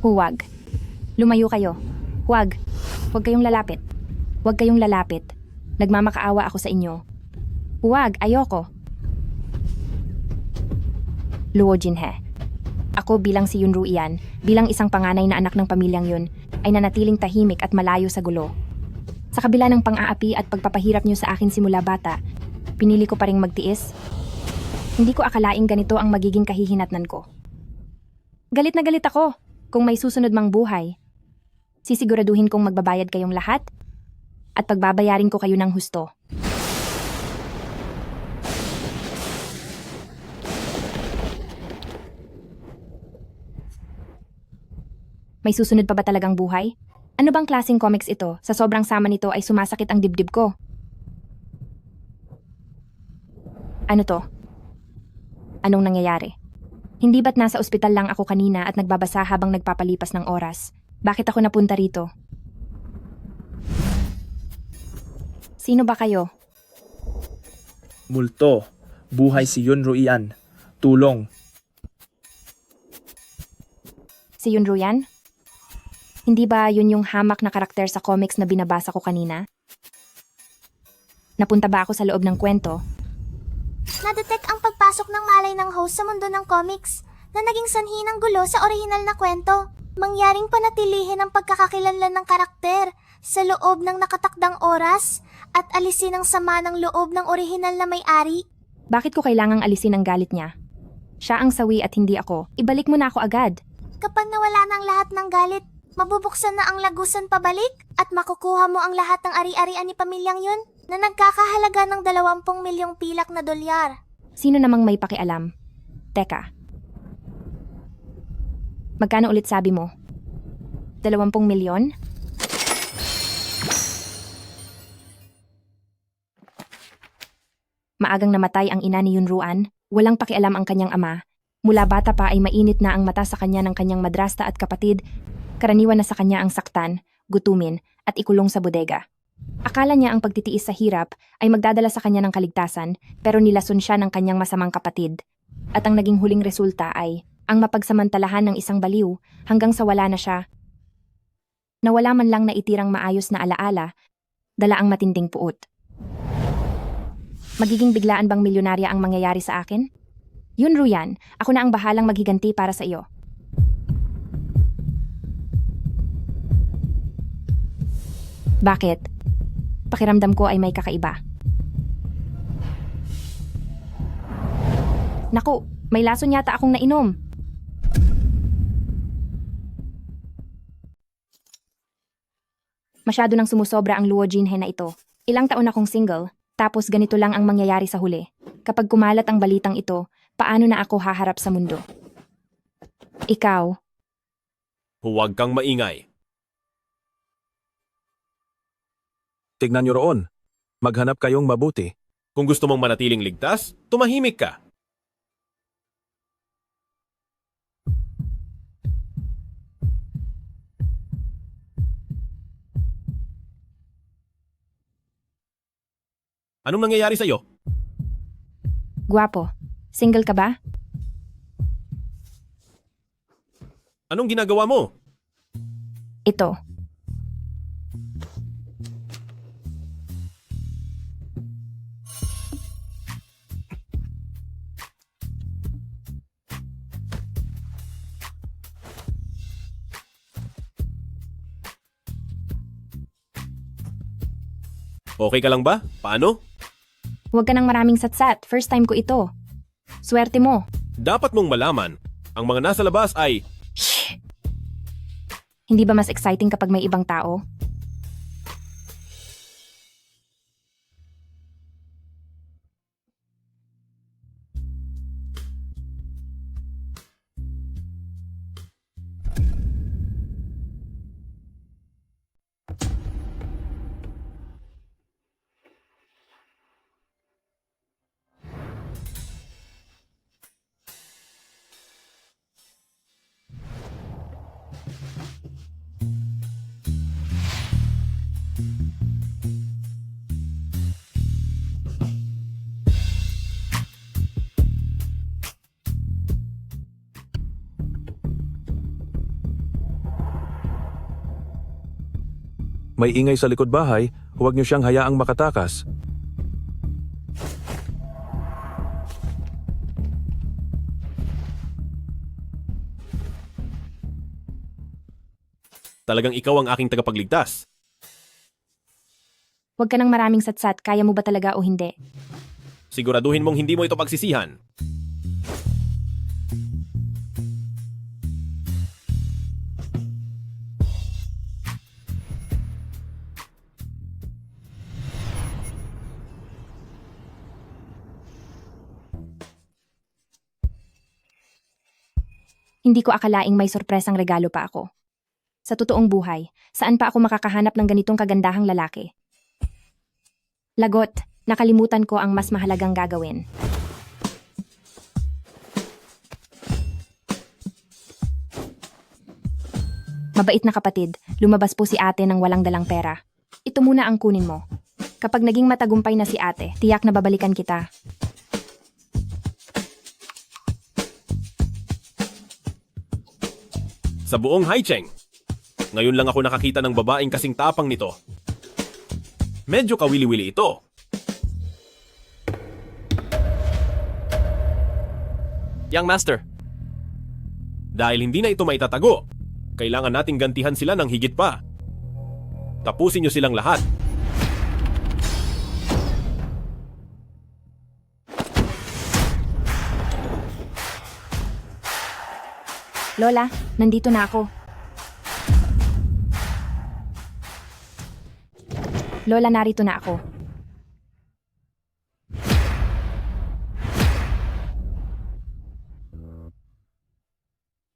Huwag. Lumayo kayo. Huwag. Huwag kayong lalapit. Huwag kayong lalapit. Nagmamakaawa ako sa inyo. Huwag, ayoko. Luo Jinhe. Ako bilang si Yunru Ian, bilang isang panganay na anak ng pamilyang yun, ay nanatiling tahimik at malayo sa gulo. Sa kabila ng pang-aapi at pagpapahirap niyo sa akin simula bata, pinili ko pa ring magtiis. Hindi ko akalaing ganito ang magiging kahihinatnan ko. Galit na galit ako kung may susunod mang buhay. Sisiguraduhin kong magbabayad kayong lahat at pagbabayarin ko kayo ng husto. May susunod pa ba talagang buhay? Ano bang klaseng comics ito? Sa sobrang sama nito ay sumasakit ang dibdib ko. Ano to? Anong nangyayari? Hindi ba't nasa ospital lang ako kanina at nagbabasa habang nagpapalipas ng oras? Bakit ako napunta rito? Sino ba kayo? Multo. Buhay si Yunru Ian. Tulong. Si Yunru yan? Hindi ba yun yung hamak na karakter sa comics na binabasa ko kanina? Napunta ba ako sa loob ng kwento? Nadetect ang pagpasok ng malay ng host sa mundo ng comics na naging sanhi ng gulo sa orihinal na kwento. Mangyaring panatilihin ang pagkakakilanlan ng karakter sa loob ng nakatakdang oras at alisin ang sama ng loob ng orihinal na may-ari. Bakit ko kailangang alisin ang galit niya? Siya ang sawi at hindi ako. Ibalik mo na ako agad. Kapag nawala ng lahat ng galit, mabubuksan na ang lagusan pabalik at makukuha mo ang lahat ng ari-arian ni pamilyang yun na nagkakahalaga ng 20 milyong pilak na dolyar. Sino namang may pakialam? Teka. Magkano ulit sabi mo? 20 milyon? Maagang namatay ang ina ni Yunruan, walang pakialam ang kanyang ama. Mula bata pa ay mainit na ang mata sa kanya ng kanyang madrasta at kapatid. Karaniwan na sa kanya ang saktan, gutumin, at ikulong sa bodega. Akala niya ang pagtitiis sa hirap ay magdadala sa kanya ng kaligtasan, pero nilason siya ng kanyang masamang kapatid. At ang naging huling resulta ay ang mapagsamantalahan ng isang baliw hanggang sa wala na siya. Nawala man lang na itirang maayos na alaala, dala ang matinding puot. Magiging biglaan bang milyonarya ang mangyayari sa akin? Yunru yan, ako na ang bahalang maghiganti para sa iyo. Bakit? Pakiramdam ko ay may kakaiba. Naku, may lason yata akong nainom. Masyado nang sumusobra ang Luo Jinhe na ito. Ilang taon akong single, tapos ganito lang ang mangyayari sa huli. Kapag kumalat ang balitang ito, paano na ako haharap sa mundo? Ikaw, Huwag kang maingay. Tignan niyo roon. Maghanap kayong mabuti. Kung gusto mong manatiling ligtas, tumahimik ka. Anong nangyayari sa'yo? gwapo. Single ka ba? Anong ginagawa mo? Ito. Okay ka lang ba? Paano? Huwag ka ng maraming satsat. First time ko ito. Swerte mo. Dapat mong malaman, ang mga nasa labas ay Hindi ba mas exciting kapag may ibang tao? May ingay sa likod bahay, huwag niyo siyang hayaang makatakas. Talagang ikaw ang aking tagapagligtas. Huwag ka ng maraming satsat, kaya mo ba talaga o hindi? Siguraduhin mong hindi mo ito pagsisihan. Hindi ko akalaing may sorpresang regalo pa ako. Sa totoong buhay, saan pa ako makakahanap ng ganitong kagandahang lalaki? Lagot, nakalimutan ko ang mas mahalagang gagawin. Mabait na kapatid, lumabas po si ate ng walang dalang pera. Ito muna ang kunin mo. Kapag naging matagumpay na si ate, tiyak na babalikan kita. Sa buong Haicheng, ngayon lang ako nakakita ng babaeng kasing tapang nito. Medyo kawili-wili ito. Young Master. Dahil hindi na ito maitatago, kailangan nating gantihan sila ng higit pa. Tapusin niyo silang lahat. Lola, nandito na ako. Lola, narito na ako.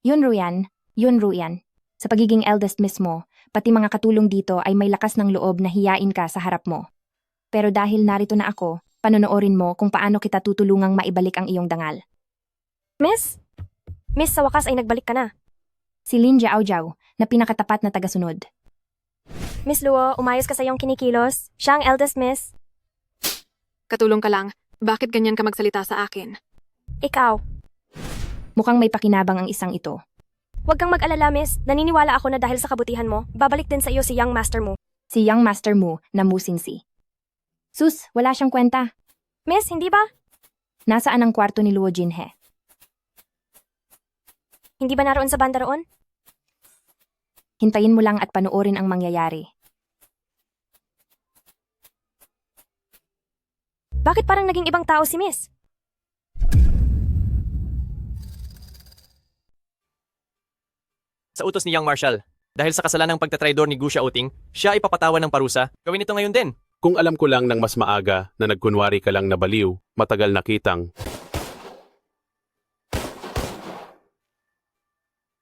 Yun Ruyan. Sa pagiging eldest mismo, pati mga katulong dito ay may lakas ng loob na hiyain ka sa harap mo. Pero dahil narito na ako, panonoorin mo kung paano kita tutulungang maibalik ang iyong dangal. Miss, sa wakas ay nagbalik ka na. Si Lin Jiao na pinakatapat na tagasunod. Miss Luo, umayos ka sa iyong kinikilos. Siya ang eldest miss. Katulong ka lang. Bakit ganyan ka magsalita sa akin? Ikaw. Mukhang may pakinabang ang isang ito. Huwag kang mag-alala, miss. Naniniwala ako na dahil sa kabutihan mo, babalik din sa iyo si young master mo. Si young master mo na Musinsi. Sus, wala siyang kwenta. Miss, hindi ba? Nasaan ang kwarto ni Luo Jinhe? Hindi ba naroon sa banda roon? Hintayin mo lang at panoorin ang mangyayari. Bakit parang naging ibang tao si miss? Sa utos ni Young Marshal, dahil sa kasalanang pagtatraidor ni Gu Xiaoting, siya ay papatawan ng parusa. Gawin ito ngayon din. Kung alam ko lang ng mas maaga na nagkunwari ka lang na baliw, matagal na kitang.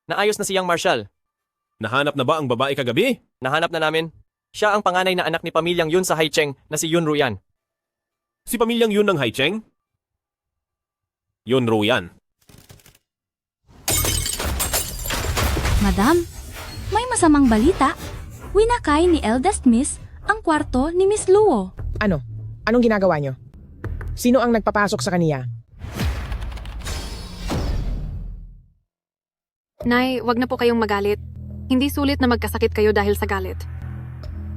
Naayos na si Young Marshal. Nahanap na ba ang babae kagabi? Nahanap na namin. Siya ang panganay na anak ni pamilyang Yun sa Haicheng na si Yun Ruyan. Si pamilyang Yun ng Haicheng? Yun Ruyan. Madam, may masamang balita. Winakay ni Eldest Miss ang kwarto ni Miss Luo. Ano? Anong ginagawa nyo? Sino ang nagpapasok sa kaniya? Nay, wag na po kayong magalit. Hindi sulit na magkasakit kayo dahil sa galit.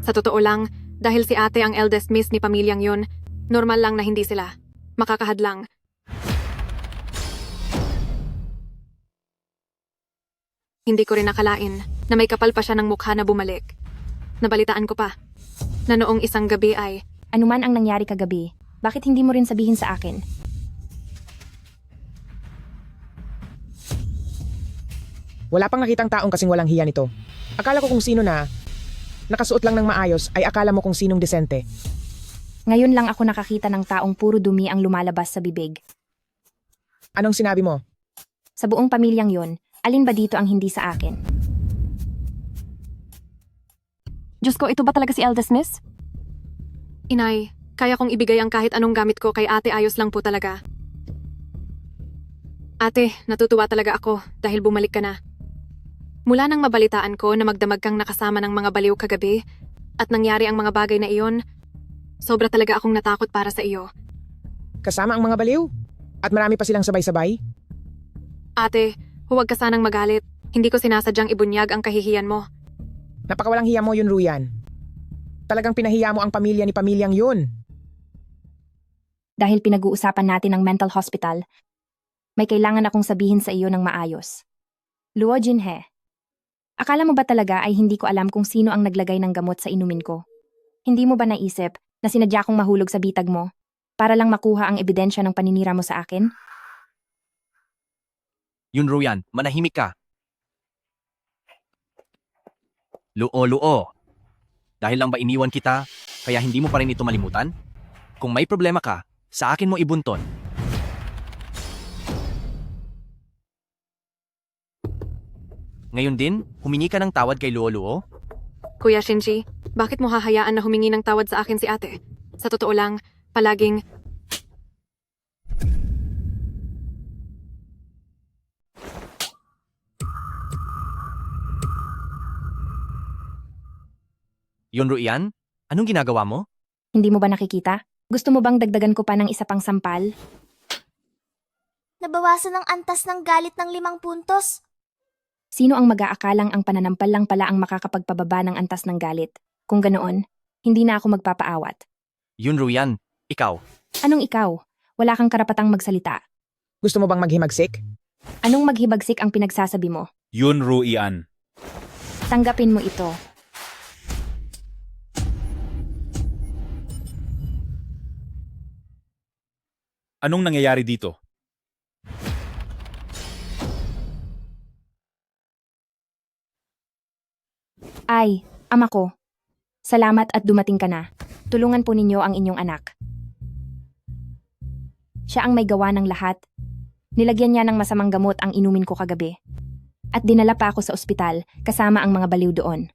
Sa totoo lang, dahil si ate ang eldest miss ni pamilyang yun, normal lang na hindi sila. Makakahadlang. Hindi ko rin nakalain na may kapal pa siya ng mukha na bumalik. Nabalitaan ko pa na noong isang gabi ay Ano man ang nangyari kagabi, bakit hindi mo rin sabihin sa akin? Wala pang nakitang taong kasing walang hiya nito. Akala ko kung sino na nakasuot lang ng maayos ay akala mo kung sinong desente. Ngayon lang ako nakakita ng taong puro dumi ang lumalabas sa bibig. Anong sinabi mo? Sa buong pamilyang yon, alin ba dito ang hindi sa akin? Diyos ko, ito ba talaga si eldest miss? Inay, kaya kong ibigay ang kahit anong gamit ko kay ate, ayos lang po talaga. Ate, natutuwa talaga ako dahil bumalik ka na. Mula nang mabalitaan ko na magdamag kang nakasama ng mga baliw kagabi at nangyari ang mga bagay na iyon, sobra talaga akong natakot para sa iyo. Kasama ang mga baliw? At marami pa silang sabay-sabay? Ate, huwag ka sanang magalit. Hindi ko sinasadyang ibunyag ang kahihiyan mo. Napakawalang hiya mo yun, Ruyan. Talagang pinahiya mo ang pamilya ni pamilyang yun. Dahil pinag-uusapan natin ang mental hospital, may kailangan akong sabihin sa iyo ng maayos. Luo Jinhe, akala mo ba talaga ay hindi ko alam kung sino ang naglagay ng gamot sa inumin ko? Hindi mo ba naisip na sinadya kong mahulog sa bitag mo para lang makuha ang ebidensya ng paninira mo sa akin? Yun Ruyan, manahimik ka. Luo. Dahil lang ba iniwan kita, kaya hindi mo pa rin ito malimutan? Kung may problema ka, sa akin mo ibunton. Ngayon din, humingi ka ng tawad kay Luo? Kuya Shinji, bakit mo hahayaan na humingi ng tawad sa akin si ate? Sa totoo lang, palaging... Yun Ruyan, anong ginagawa mo? Hindi mo ba nakikita? Gusto mo bang dagdagan ko pa ng isa pang sampal? Nabawasan ng antas ng galit ng 5 puntos. Sino ang mag-aakalang ang pananampal lang pala ang makakapagpababa ng antas ng galit? Kung ganoon, hindi na ako magpapaawat. Yun Ruyan, ikaw. Anong ikaw? Wala kang karapatang magsalita. Gusto mo bang maghimagsik? Anong maghibagsik ang pinagsasabi mo? Yun Ruian. Tanggapin mo ito. Anong nangyayari dito? Ay, ama ko. Salamat at dumating ka na. Tulungan po ninyo ang inyong anak. Siya ang may gawa ng lahat. Nilagyan niya ng masamang gamot ang inumin ko kagabi. At dinala pa ako sa ospital kasama ang mga baliw doon.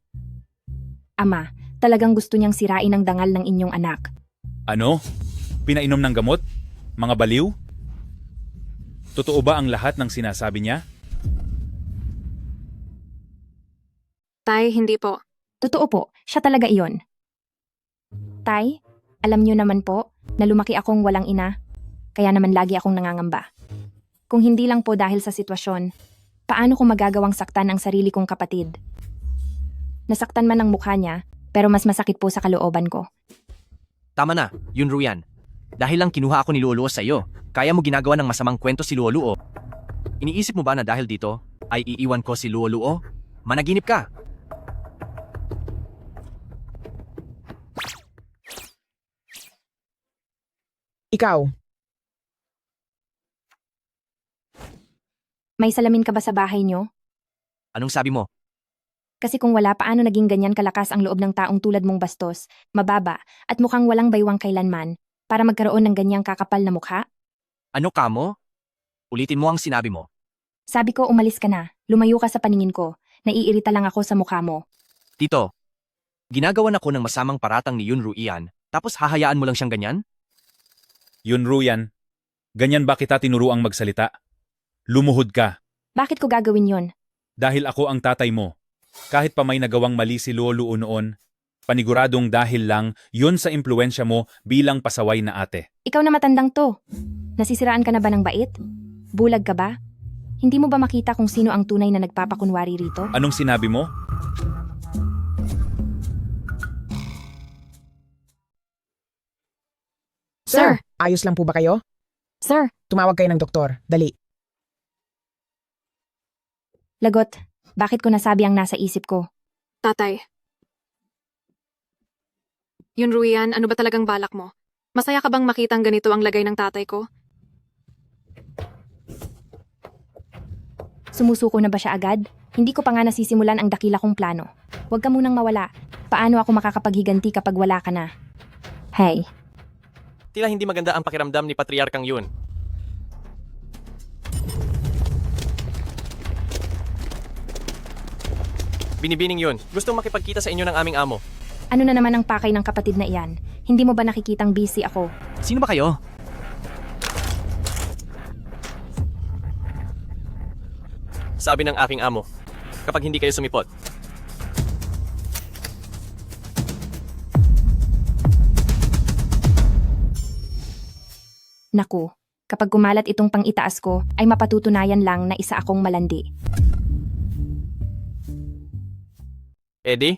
Ama, talagang gusto niyang sirain ang dangal ng inyong anak. Ano? Pinainom ng gamot? Mga baliw? Totoo ba ang lahat ng sinasabi niya? Tay, hindi po. Totoo po, siya talaga iyon. Tay, alam niyo naman po na lumaki akong walang ina, kaya naman lagi akong nangangamba. Kung hindi lang po dahil sa sitwasyon, paano ko magagawang saktan ang sarili kong kapatid? Nasaktan man ang mukha niya, pero mas masakit po sa kalooban ko. Tama na, Yun Ruyan. Dahil lang kinuha ako ni Luo sa iyo, kaya mo ginagawa ng masamang kwento si Luo. Iniisip mo ba na dahil dito, ay iiwan ko si Luo? Managinip ka! Ikaw, May salamin ka ba sa bahay niyo? Anong sabi mo? Kasi kung wala, paano naging ganyan kalakas ang loob ng taong tulad mong bastos, mababa, at mukhang walang baywang kailanman, para magkaroon ng ganyang kakapal na mukha? Ano ka mo? Ulitin mo ang sinabi mo. Sabi ko umalis ka na, lumayo ka sa paningin ko, naiirita lang ako sa mukha mo. Tito, ginagawan ako ng masamang paratang ni Yun Ruyan, tapos hahayaan mo lang siyang ganyan? Yun Ruyan. Ganyan ba kita tinuruang magsalita? Lumuhod ka. Bakit ko gagawin yon? Dahil ako ang tatay mo. Kahit pa may nagawang mali si Lolo noon, paniguradong dahil lang yun sa impluensya mo bilang pasaway na ate. Ikaw na matandang to. Nasisiraan ka na ba ng bait? Bulag ka ba? Hindi mo ba makita kung sino ang tunay na nagpapakunwari rito? Anong sinabi mo? Sir! Ayos lang po ba kayo? Sir! Tumawag kayo ng doktor. Dali. Lagot, bakit ko nasabi ang nasa isip ko? Tatay. Yun Ruyan, ano ba talagang balak mo? Masaya ka bang makitang ganito ang lagay ng tatay ko? Sumusuko na ba siya agad? Hindi ko pa nga nasisimulan ang dakila kong plano. Huwag ka munang mawala. Paano ako makakapaghiganti kapag wala ka na? Hey, Tila hindi maganda ang pakiramdam ni Patriarkang Yun. Binibining Yun, gustong makipagkita sa inyo ng aming amo. ano na naman ang pakay ng kapatid na iyan? Hindi mo ba nakikitang busy ako? Sino ba kayo? Sabi ng aking amo, kapag hindi kayo sumipot. Naku, kapag kumalat itong pang-itaas ko, ay mapatutunayan lang na isa akong malandi. Eddie?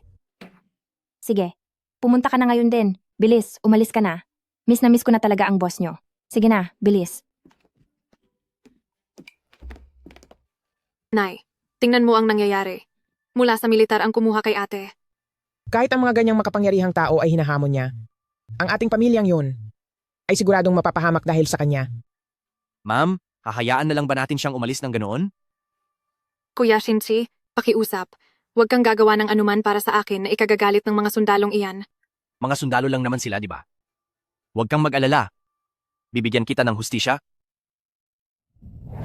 Sige, Pumunta ka na ngayon din. Bilis, umalis ka na. Miss na miss ko na talaga ang boss nyo. Sige na, bilis. Nay, tingnan mo ang nangyayari. Mula sa militar ang kumuha kay ate. Kahit ang mga ganyang makapangyarihang tao ay hinahamon niya, ang ating pamilyang yun ay siguradong mapapahamak dahil sa kanya. Ma'am, hahayaan na lang ba natin siyang umalis ng ganoon? Kuya Shinji, pakiusap. Huwag kang gagawa ng anuman para sa akin na ikagagalit ng mga sundalong iyan. Mga sundalo lang naman sila, di ba? Huwag kang mag-alala. Bibigyan kita ng hustisya.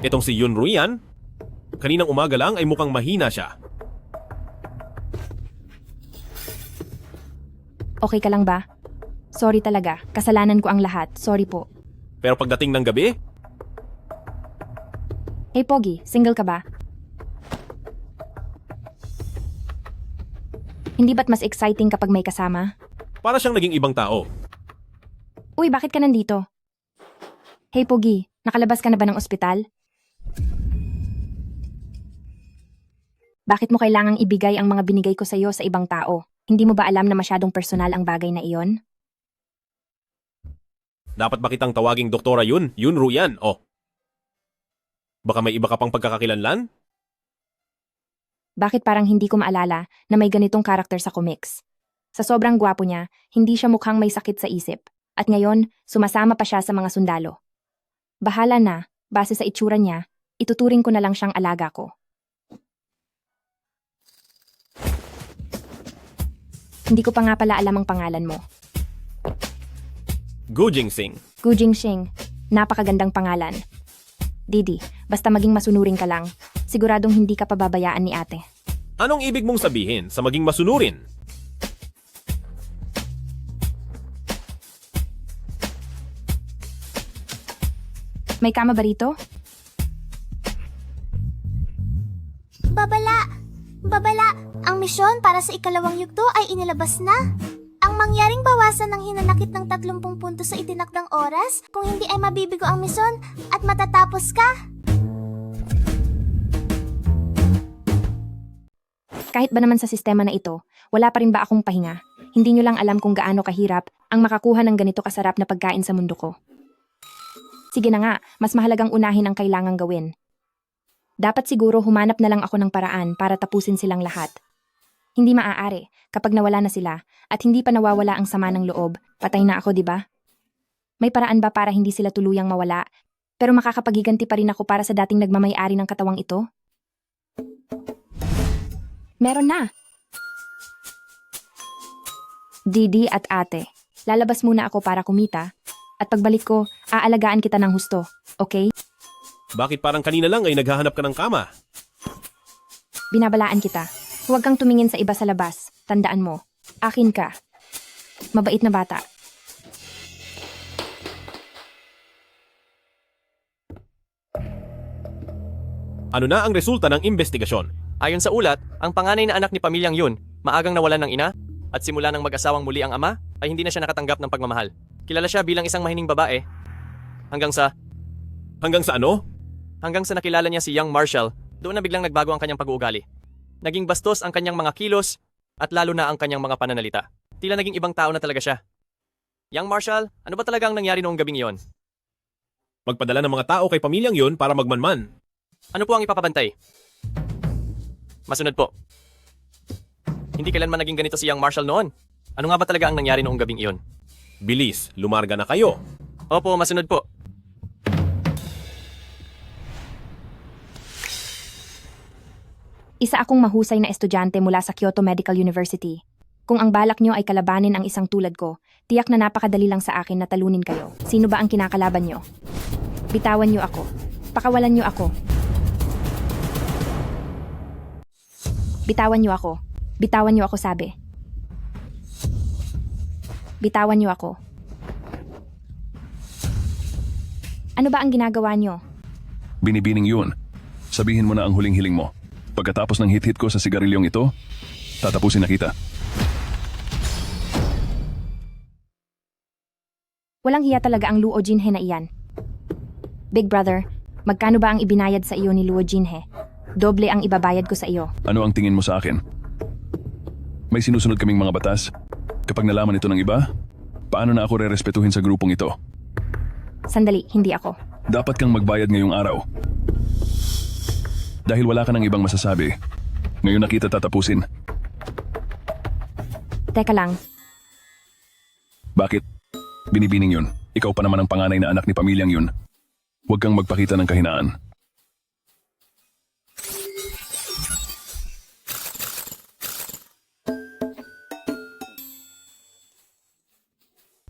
Itong si Yun Ruian, kaninang umaga lang ay mukhang mahina siya. Okay ka lang ba? Sorry talaga, kasalanan ko ang lahat. Sorry po. Pero pagdating ng gabi, Hey Pogi, single ka ba? Hindi ba't mas exciting kapag may kasama? para siyang naging ibang tao. Uy, bakit ka nandito? Hey Pogi, nakalabas ka na ba ng ospital? Bakit mo kailangang ibigay ang mga binigay ko sa iyo sa ibang tao? Hindi mo ba alam na masyadong personal ang bagay na iyon? Dapat ba kitang tawaging doktora Yun Ruyan, oh. Baka may iba ka pang pagkakakilanlan? Bakit parang hindi ko maalala na may ganitong karakter sa comics? Sa sobrang gwapo niya, hindi siya mukhang may sakit sa isip. At ngayon, sumasama pa siya sa mga sundalo. Bahala na, base sa itsura niya, ituturing ko na lang siyang alaga ko. Hindi ko pa nga pala alam ang pangalan mo. Gu Jingsing. Gu Jingxing, napakagandang pangalan. Didi, basta maging masunurin ka lang, siguradong hindi ka pababayaan ni ate. Anong ibig mong sabihin sa maging masunurin? May kama ba rito? Babala! Babala! Ang misyon para sa ikalawang yugto ay inilabas na. Ang mangyaring bawasan ng hinanakit ng 30 puntos sa itinakdang oras, kung hindi ay mabibigo ang misyon at matatapos ka. Kahit ba naman sa sistema na ito, wala pa rin ba akong pahinga? Hindi nyo lang alam kung gaano kahirap ang makakuha ng ganito kasarap na pagkain sa mundo ko. Sige na nga, mas mahalagang unahin ang kailangang gawin. Dapat siguro humanap na lang ako ng paraan para tapusin silang lahat. Hindi maaari kapag nawala na sila at hindi pa nawawala ang sama ng loob, patay na ako, di ba? May paraan ba para hindi sila tuluyang mawala, pero makakapagiganti pa rin ako para sa dating nagmamay-ari ng katawang ito? Meron na! Didi at ate, lalabas muna ako para kumita, at pagbalik ko, aalagaan kita ng husto, okay? Bakit parang kanina lang ay naghahanap ka ng kama? Binabalaan kita. Huwag kang tumingin sa iba sa labas. Tandaan mo, akin ka. Mabait na bata. Ano na ang resulta ng investigasyon? Ayon sa ulat, ang panganay na anak ni pamilyang yun, maagang nawalan ng ina, at simula ng mag-asawang muli ang ama, ay hindi na siya nakatanggap ng pagmamahal. Kilala siya bilang isang mahining babae. Hanggang sa ano? Hanggang sa nakilala niya si Young Marshall, doon na biglang nagbago ang kanyang pag-uugali. Naging bastos ang kanyang mga kilos, at lalo na ang kanyang mga pananalita. Tila naging ibang tao na talaga siya. Young Marshall, ano ba talaga ang nangyari noong gabing iyon? Magpadala ng mga tao kay pamilyang Yun para magmanman. Ano po ang ipapabantay? Masunod po. Hindi kailanman naging ganito si Young Marshall noon. Ano nga ba talaga ang nangyari noong gabing iyon? Bilis, lumarga na kayo. Opo, masunod po. Isa akong mahusay na estudyante mula sa Kyoto Medical University. Kung ang balak nyo ay kalabanin ang isang tulad ko, tiyak na napakadali lang sa akin na talunin kayo. Sino ba ang kinakalaban nyo? Bitawan nyo ako. Pakawalan nyo ako. Bitawan nyo ako. Bitawan nyo ako, sabi. Bitawan nyo ako. Ano ba ang ginagawa nyo? Binibining Yun. Sabihin mo na ang huling hiling mo. Pagkatapos ng hit-hit ko sa sigarilyong ito, tatapusin na kita. Walang hiya talaga ang Luo Jinhe na iyan. Big brother, magkano ba ang ibinayad sa iyo ni Luo Jinhe? Doble ang ibabayad ko sa iyo. Ano ang tingin mo sa akin? May sinusunod kaming mga batas. Kapag nalaman ito ng iba, paano na ako rerespetuhin sa grupong ito? Sandali, hindi ako. Dapat kang magbayad ngayong araw. Dahil wala ka ng ibang masasabi, ngayon na kita tatapusin. Teka lang, Bakit? Binibining yun. Ikaw pa naman ang panganay na anak ni pamilyang yun. Huwag kang magpakita ng kahinaan.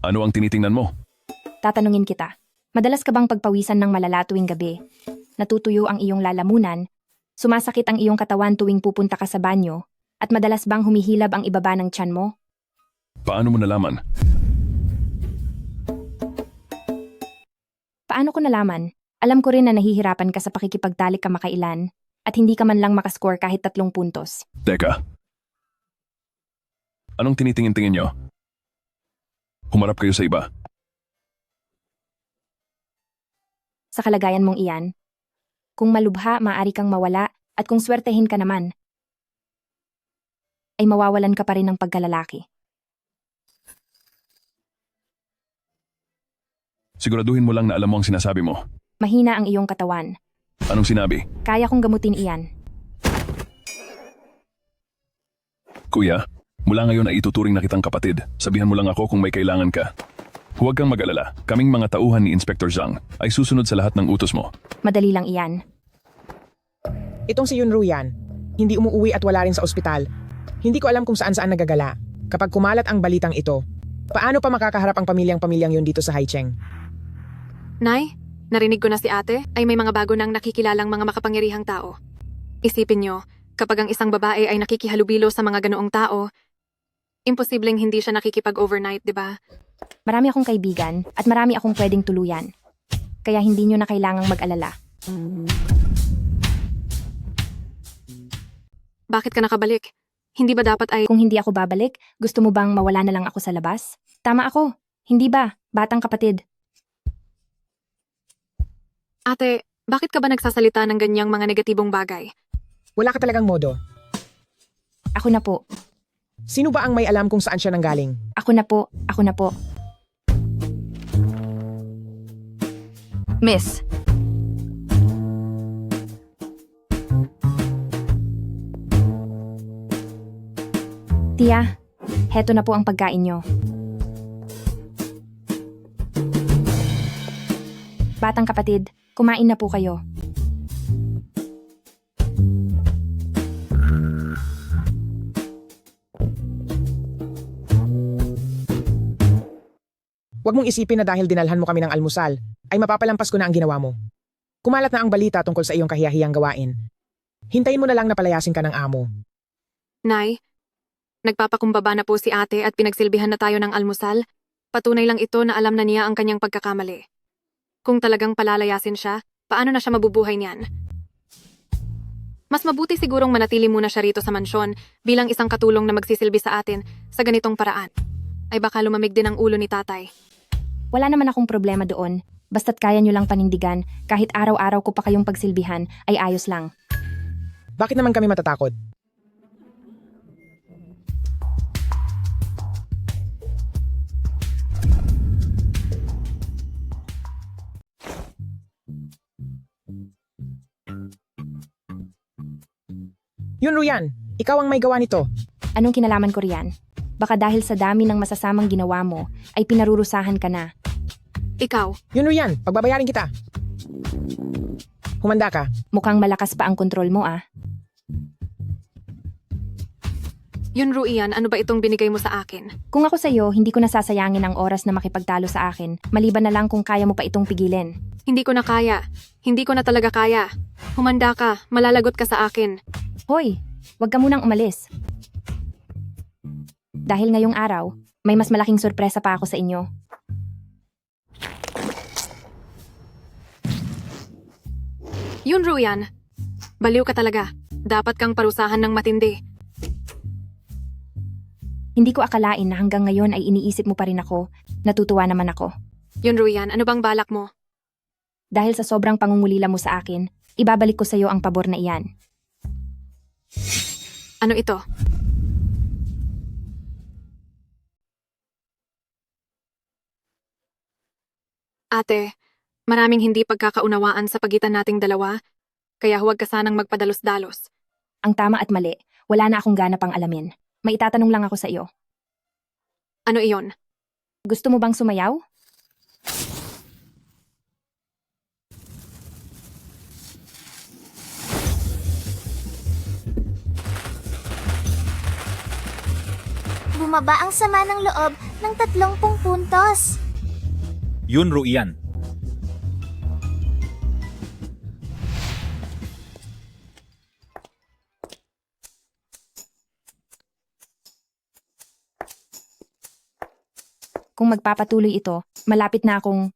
Ano ang tinitingnan mo? tatanungin kita. Madalas ka bang pagpawisan ng malala tuwing gabi? Natutuyo ang iyong lalamunan? Sumasakit ang iyong katawan tuwing pupunta ka sa banyo? At madalas bang humihilab ang ibaba ng tiyan mo? Paano mo nalaman? Paano ko nalaman? Alam ko rin na nahihirapan ka sa pakikipagtalik kamakailan at hindi ka man lang makascore kahit 3 puntos. Teka. Anong tinitingin-tingin nyo? Humarap kayo sa iba. Sa kalagayan mong iyan, kung malubha, maaari kang mawala at kung swertehin ka naman, ay mawawalan ka pa rin ng pagkalalaki. Siguraduhin mo lang na alam mo ang sinasabi mo. Mahina ang iyong katawan. Anong sinabi? Kaya kong gamutin iyan. Kuya, mula ngayon ay ituturing na kitang kapatid. Sabihan mo lang ako kung may kailangan ka. Huwag kang mag-alala. Kaming mga tauhan ni Inspector Zhang ay susunod sa lahat ng utos mo. Madali lang iyan. Itong si Yunru yan. Hindi umuuwi at wala rin sa ospital. Hindi ko alam kung saan-saan nagagala. Kapag kumalat ang balitang ito, paano pa makakaharap ang pamilyang yun dito sa Haicheng? Nay, narinig ko na si ate ay may mga bago nang nakikilalang mga makapangyarihang tao. Isipin nyo, kapag ang isang babae ay nakikihalubilo sa mga ganoong tao, imposibleng hindi siya nakikipag-overnight, di ba? Marami akong kaibigan at marami akong pwedeng tuluyan. Kaya hindi nyo na kailangang mag-alala. Bakit ka nakabalik? Hindi ba dapat ay... Kung hindi ako babalik, gusto mo bang mawala na lang ako sa labas? Tama ako. Hindi ba? Batang kapatid. Ate, bakit ka ba nagsasalita ng ganyang mga negatibong bagay? Wala ka talagang modo. Ako na po. Sino ba ang may alam kung saan siya nanggaling? Ako na po. Ako na po. Miss, Tia, heto na po ang pagkain nyo. Batang kapatid, kumain na po kayo. Huwag mong isipin na dahil dinalhan mo kami ng almusal, ay mapapalampas ko na ang ginawa mo. Kumalat na ang balita tungkol sa iyong kahiyahiyang gawain. Hintayin mo na lang na palayasin ka ng amo. Nay, nagpapakumbaba na po si ate at pinagsilbihan na tayo ng almusal. Patunay lang ito na alam na niya ang kanyang pagkakamali. Kung talagang palalayasin siya, paano na siya mabubuhay niyan? Mas mabuti sigurong manatili muna siya rito sa mansyon bilang isang katulong na magsisilbi sa atin sa ganitong paraan. Ay baka lumamig din ang ulo ni tatay. Wala naman akong problema doon. Basta't kaya nyo lang panindigan, kahit araw-araw ko pa kayong pagsilbihan, ay ayos lang. Bakit naman kami matatakot? Yunru yan, ikaw ang may gawa nito. Anong kinalaman ko riyan? Baka dahil sa dami ng masasamang ginawa mo, ay pinarurusahan ka na. Ikaw. Yunru yan, pagbabayarin kita. Humanda ka. Mukhang malakas pa ang kontrol mo ah. Yunru iyan, ano ba itong binigay mo sa akin? Kung ako sa'yo, hindi ko nasasayangin ang oras na makipagtalo sa akin, maliban na lang kung kaya mo pa itong pigilin. Hindi ko na kaya. Hindi ko na talaga kaya. Humanda ka, malalagot ka sa akin. Hoy, wag ka munang umalis. Dahil ngayong araw, may mas malaking sorpresa pa ako sa inyo. Yunru yan. Baliw ka talaga. Dapat kang parusahan ng matindi. Hindi ko akalain na hanggang ngayon ay iniisip mo pa rin ako. Natutuwa naman ako. Yunru yan, ano bang balak mo? Dahil sa sobrang pangungulila mo sa akin, ibabalik ko sa iyo ang pabor na iyan. Ano ito? Ate, maraming hindi pagkakaunawaan sa pagitan nating dalawa, kaya huwag ka sanang magpadalos-dalos. Ang tama at mali, wala na akong gana pang alamin. May itatanong lang ako sa iyo. Ano iyon? Gusto mo bang sumayaw? Bumaba ang sama ng loob ng 30 puntos. Yunro iyan. Kung magpapatuloy ito, malapit na akong...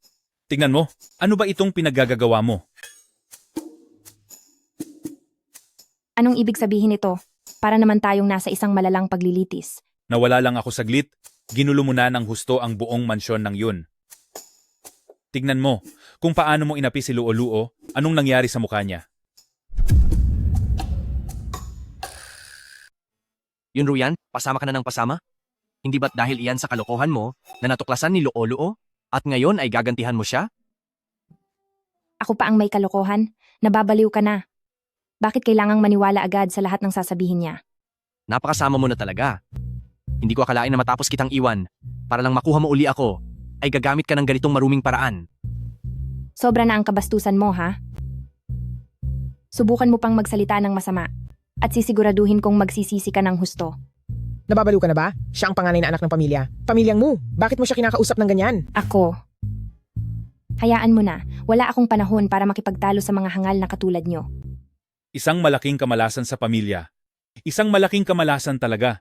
Tingnan mo, ano ba itong pinaggagawa mo? Anong ibig sabihin ito? Para naman tayong nasa isang malalang paglilitis. Nawala lang ako saglit, ginulo mo na ng husto ang buong mansyon ng yun. Tignan mo, kung paano mo inapi si Luo-Luo, anong nangyari sa mukha niya. Yun Ruyan, pasama ka na ng pasama? Hindi ba't dahil iyan sa kalokohan mo na natuklasan ni Luo-Luo at ngayon ay gagantihan mo siya? Ako pa ang may kalokohan, nababaliw ka na. Bakit kailangang maniwala agad sa lahat ng sasabihin niya? Napakasama mo na talaga. Hindi ko akalain na matapos kitang iwan, para lang makuha mo uli ako, ay gagamit ka ng ganitong maruming paraan. Sobra na ang kabastusan mo, ha? Subukan mo pang magsalita ng masama at sisiguraduhin kong magsisisi ka ng husto. Nababaliw ka na ba? Siya ang panganay na anak ng pamilya. Pamilyang mo, bakit mo siya kinakausap ng ganyan? Ako. Hayaan mo na, wala akong panahon para makipagtalo sa mga hangal na katulad nyo. Isang malaking kamalasan sa pamilya. Isang malaking kamalasan talaga.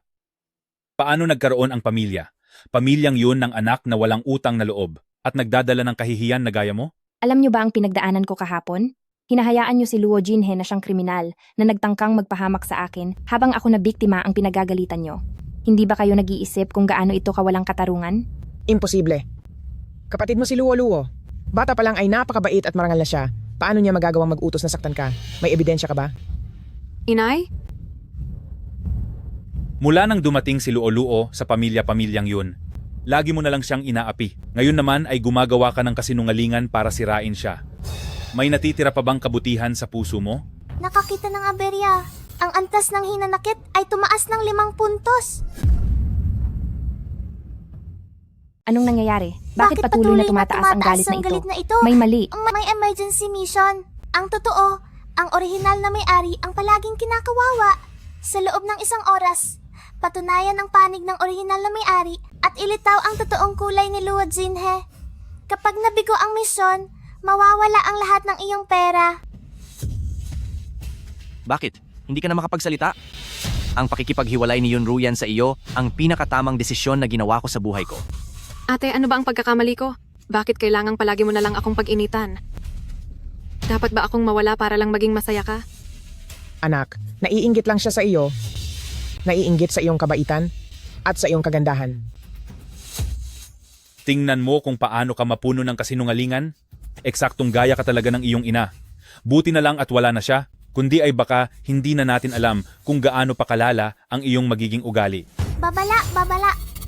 Paano nagkaroon ang pamilya? Pamilyang yun ng anak na walang utang na loob at nagdadala ng kahihiyan na gaya mo? Alam nyo ba ang pinagdaanan ko kahapon? Hinahayaan nyo si Luo Jinhe na siyang kriminal na nagtangkang magpahamak sa akin habang ako na biktima ang pinagagalitan nyo. Hindi ba kayo nag-iisip kung gaano ito kawalang katarungan? Imposible. Kapatid mo si Luo-Luo. Bata pa lang ay napakabait at marangal na siya. Paano niya magagawang mag-utos na saktan ka? May ebidensya ka ba? Inay? Mula nang dumating si Luo-Luo sa pamilya-pamilyang yun, lagi mo na lang siyang inaapi. Ngayon naman ay gumagawa ka ng kasinungalingan para sirain siya. May natitira pa bang kabutihan sa puso mo? Nakakita ng aberya. Ang antas ng hinanakit ay tumaas ng 5 puntos. Anong nangyayari? Bakit patuloy na tumataas ang galit na ito? May mali. May emergency mission. Ang totoo, ang orihinal na may-ari ang palaging kinakawawa. Sa loob ng 1 oras, patunayan ang panig ng orihinal na may-ari at ilitaw ang totoong kulay ni Luo Jinhe. Kapag nabigo ang misyon, mawawala ang lahat ng iyong pera. Bakit? Hindi ka na makapagsalita? Ang pakikipaghiwalay ni Yun Ruyan sa iyo ang pinakatamang desisyon na ginawa ko sa buhay ko. Ate, ano ba ang pagkakamali ko? Bakit kailangang palagi mo na lang akong pag-initan? Dapat ba akong mawala para lang maging masaya ka? Anak, naiinggit lang siya sa iyo. Naiinggit sa iyong kabaitan at sa iyong kagandahan. Tingnan mo kung paano ka mapuno ng kasinungalingan. Eksaktong gaya ka talaga ng iyong ina. Buti na lang at wala na siya, kundi ay baka hindi na natin alam kung gaano pa kalala ang iyong magiging ugali. Babala.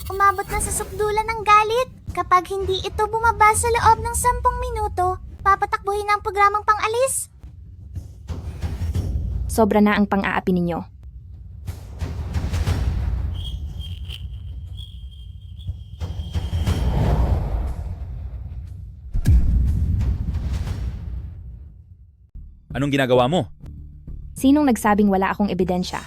Umabot na sa sukdulan ng galit. Kapag hindi ito bumaba sa loob ng 10 minuto, papatakbuhin ang programang pang-alis. Sobra na ang pang-aapi ninyo. Anong ginagawa mo? Sinong nagsabing wala akong ebidensya?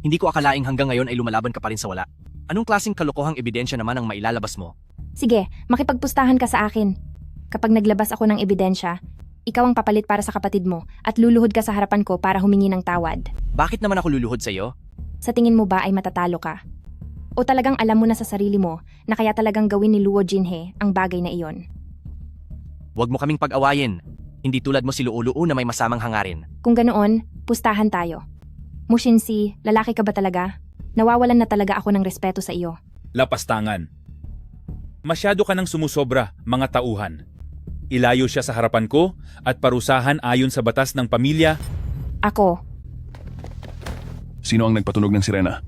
Hindi ko akalaing hanggang ngayon ay lumalaban ka pa rin sa wala. Anong klaseng kalokohang ebidensya naman ang mailalabas mo? Sige, makipagpustahan ka sa akin. Kapag naglabas ako ng ebidensya, ikaw ang papalit para sa kapatid mo at luluhod ka sa harapan ko para humingi ng tawad. Bakit naman ako luluhod sa iyo? Sa tingin mo ba ay matatalo ka? O talagang alam mo na sa sarili mo na kaya talagang gawin ni Luo Jinhe ang bagay na iyon? Huwag mo kaming pag-awayin. Hindi tulad mo si Luo-Luo na may masamang hangarin. Kung ganoon, pustahan tayo. Mushinsi, lalaki ka ba talaga? Nawawalan na talaga ako ng respeto sa iyo. Lapastangan. Masyado ka nang sumusobra, mga tauhan. Ilayo siya sa harapan ko at parusahan ayon sa batas ng pamilya. Ako. Sino ang nagpatunog ng sirena?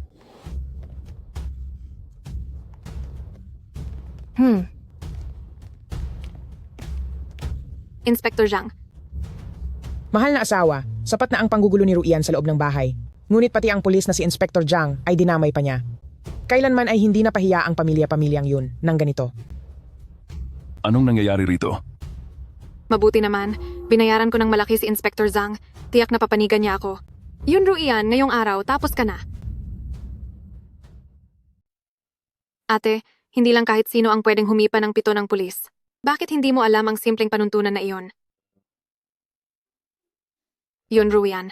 Inspector Zhang, Mahal na asawa, sapat na ang panggugulo ni Ruian sa loob ng bahay. Ngunit pati ang pulis na si Inspector Zhang ay dinamay pa niya. Kailanman ay hindi napahiya ang pamilya-pamilyang yun ng ganito. Anong nangyayari rito? mabuti naman. Binayaran ko ng malaki si Inspector Zhang. Tiyak na papanigan niya ako. Yun Ruian, ngayong araw, tapos ka na. Ate, hindi lang kahit sino ang pwedeng humipa ng pito ng pulis. Bakit hindi mo alam ang simpleng panuntunan na iyon? Yun Ruian.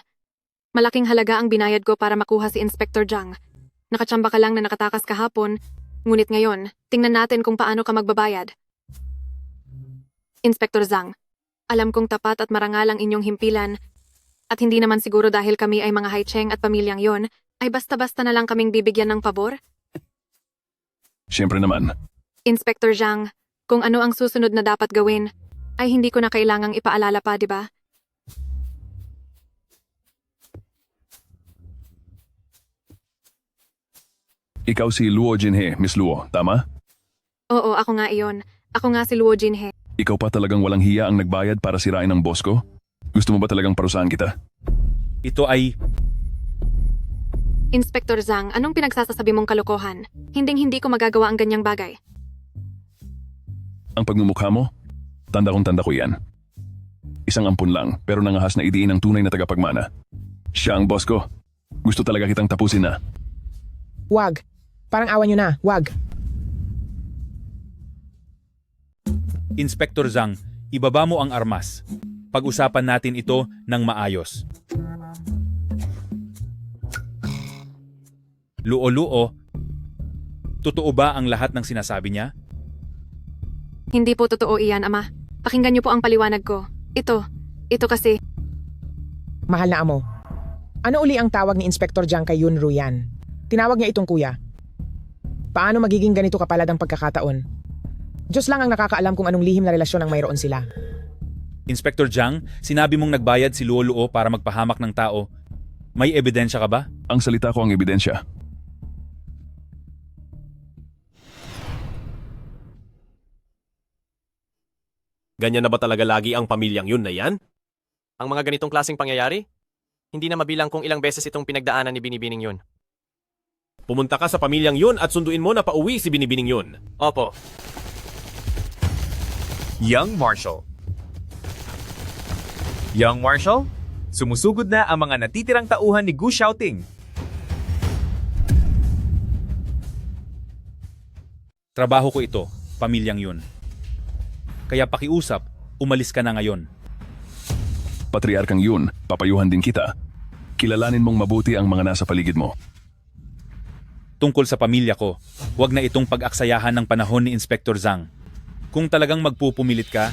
Malaking halaga ang binayad ko para makuha si Inspector Zhang. Nakatsamba ka lang na nakatakas kahapon, ngunit ngayon, tingnan natin kung paano ka magbabayad. Inspector Zhang, alam kong tapat at marangal ang inyong himpilan, at hindi naman siguro dahil kami ay mga Haicheng at pamilyang yon, ay basta-basta na lang kaming bibigyan ng pabor? Siyempre naman. Inspector Zhang, kung ano ang susunod na dapat gawin, ay hindi ko na kailangang ipaalala pa, di ba? Ikaw si Luo Jinhe, Miss Luo, tama? Oo, ako nga iyon. Ako nga si Luo Jinhe. Ikaw pa talagang walang hiya ang nagbayad para sirain ang boss ko? Gusto mo ba talagang parusahan kita? Ito ay... Inspector Zhang, anong pinagsasasabi mong kalokohan? Hinding-hindi ko magagawa ang ganyang bagay. Ang pagmumukha mo? Tanda ko yan. Isang ampun lang, pero nangahas na idiin ang tunay na tagapagmana. Siya ang boss ko. Gusto talaga kitang tapusin na. Wag. Parang awan nyo na. Wag. Inspector Zhang, ibaba mo ang armas. Pag-usapan natin ito ng maayos. Luo-luo, totoo ba ang lahat ng sinasabi niya? Hindi po totoo iyan, Ama. Pakinggan niyo po ang paliwanag ko. Ito kasi... Mahal na amo. Ano uli ang tawag ni Inspector Zhang kay Yun Ruian? Tinawag niya itong kuya. Paano magiging ganito kapalad ang pagkakataon? Diyos lang ang nakakaalam kung anong lihim na relasyon ang mayroon sila. Inspector Zhang, sinabi mong nagbayad si Luo-luo para magpahamak ng tao. May ebidensya ka ba? Ang salita ko ang ebidensya. Ganyan na ba talaga lagi ang pamilyang yun na yan? Ang mga ganitong klaseng pangyayari? Hindi na mabilang kung ilang beses itong pinagdaanan ni Binibining yun. Pumunta ka sa pamilyang yun at sunduin mo na pauwi si Binibining yun. Opo. Young Marshal. Young Marshal, sumusugod na ang mga natitirang tauhan ni Gu Xiaoting. Trabaho ko ito, pamilyang yun. Kaya pakiusap, umalis ka na ngayon. Patriarkang yun, papayuhan din kita. Kilalanin mong mabuti ang mga nasa paligid mo. Tungkol sa pamilya ko, huwag na itong pag-aksayahan ng panahon ni Inspector Zhang. Kung talagang magpupumilit ka,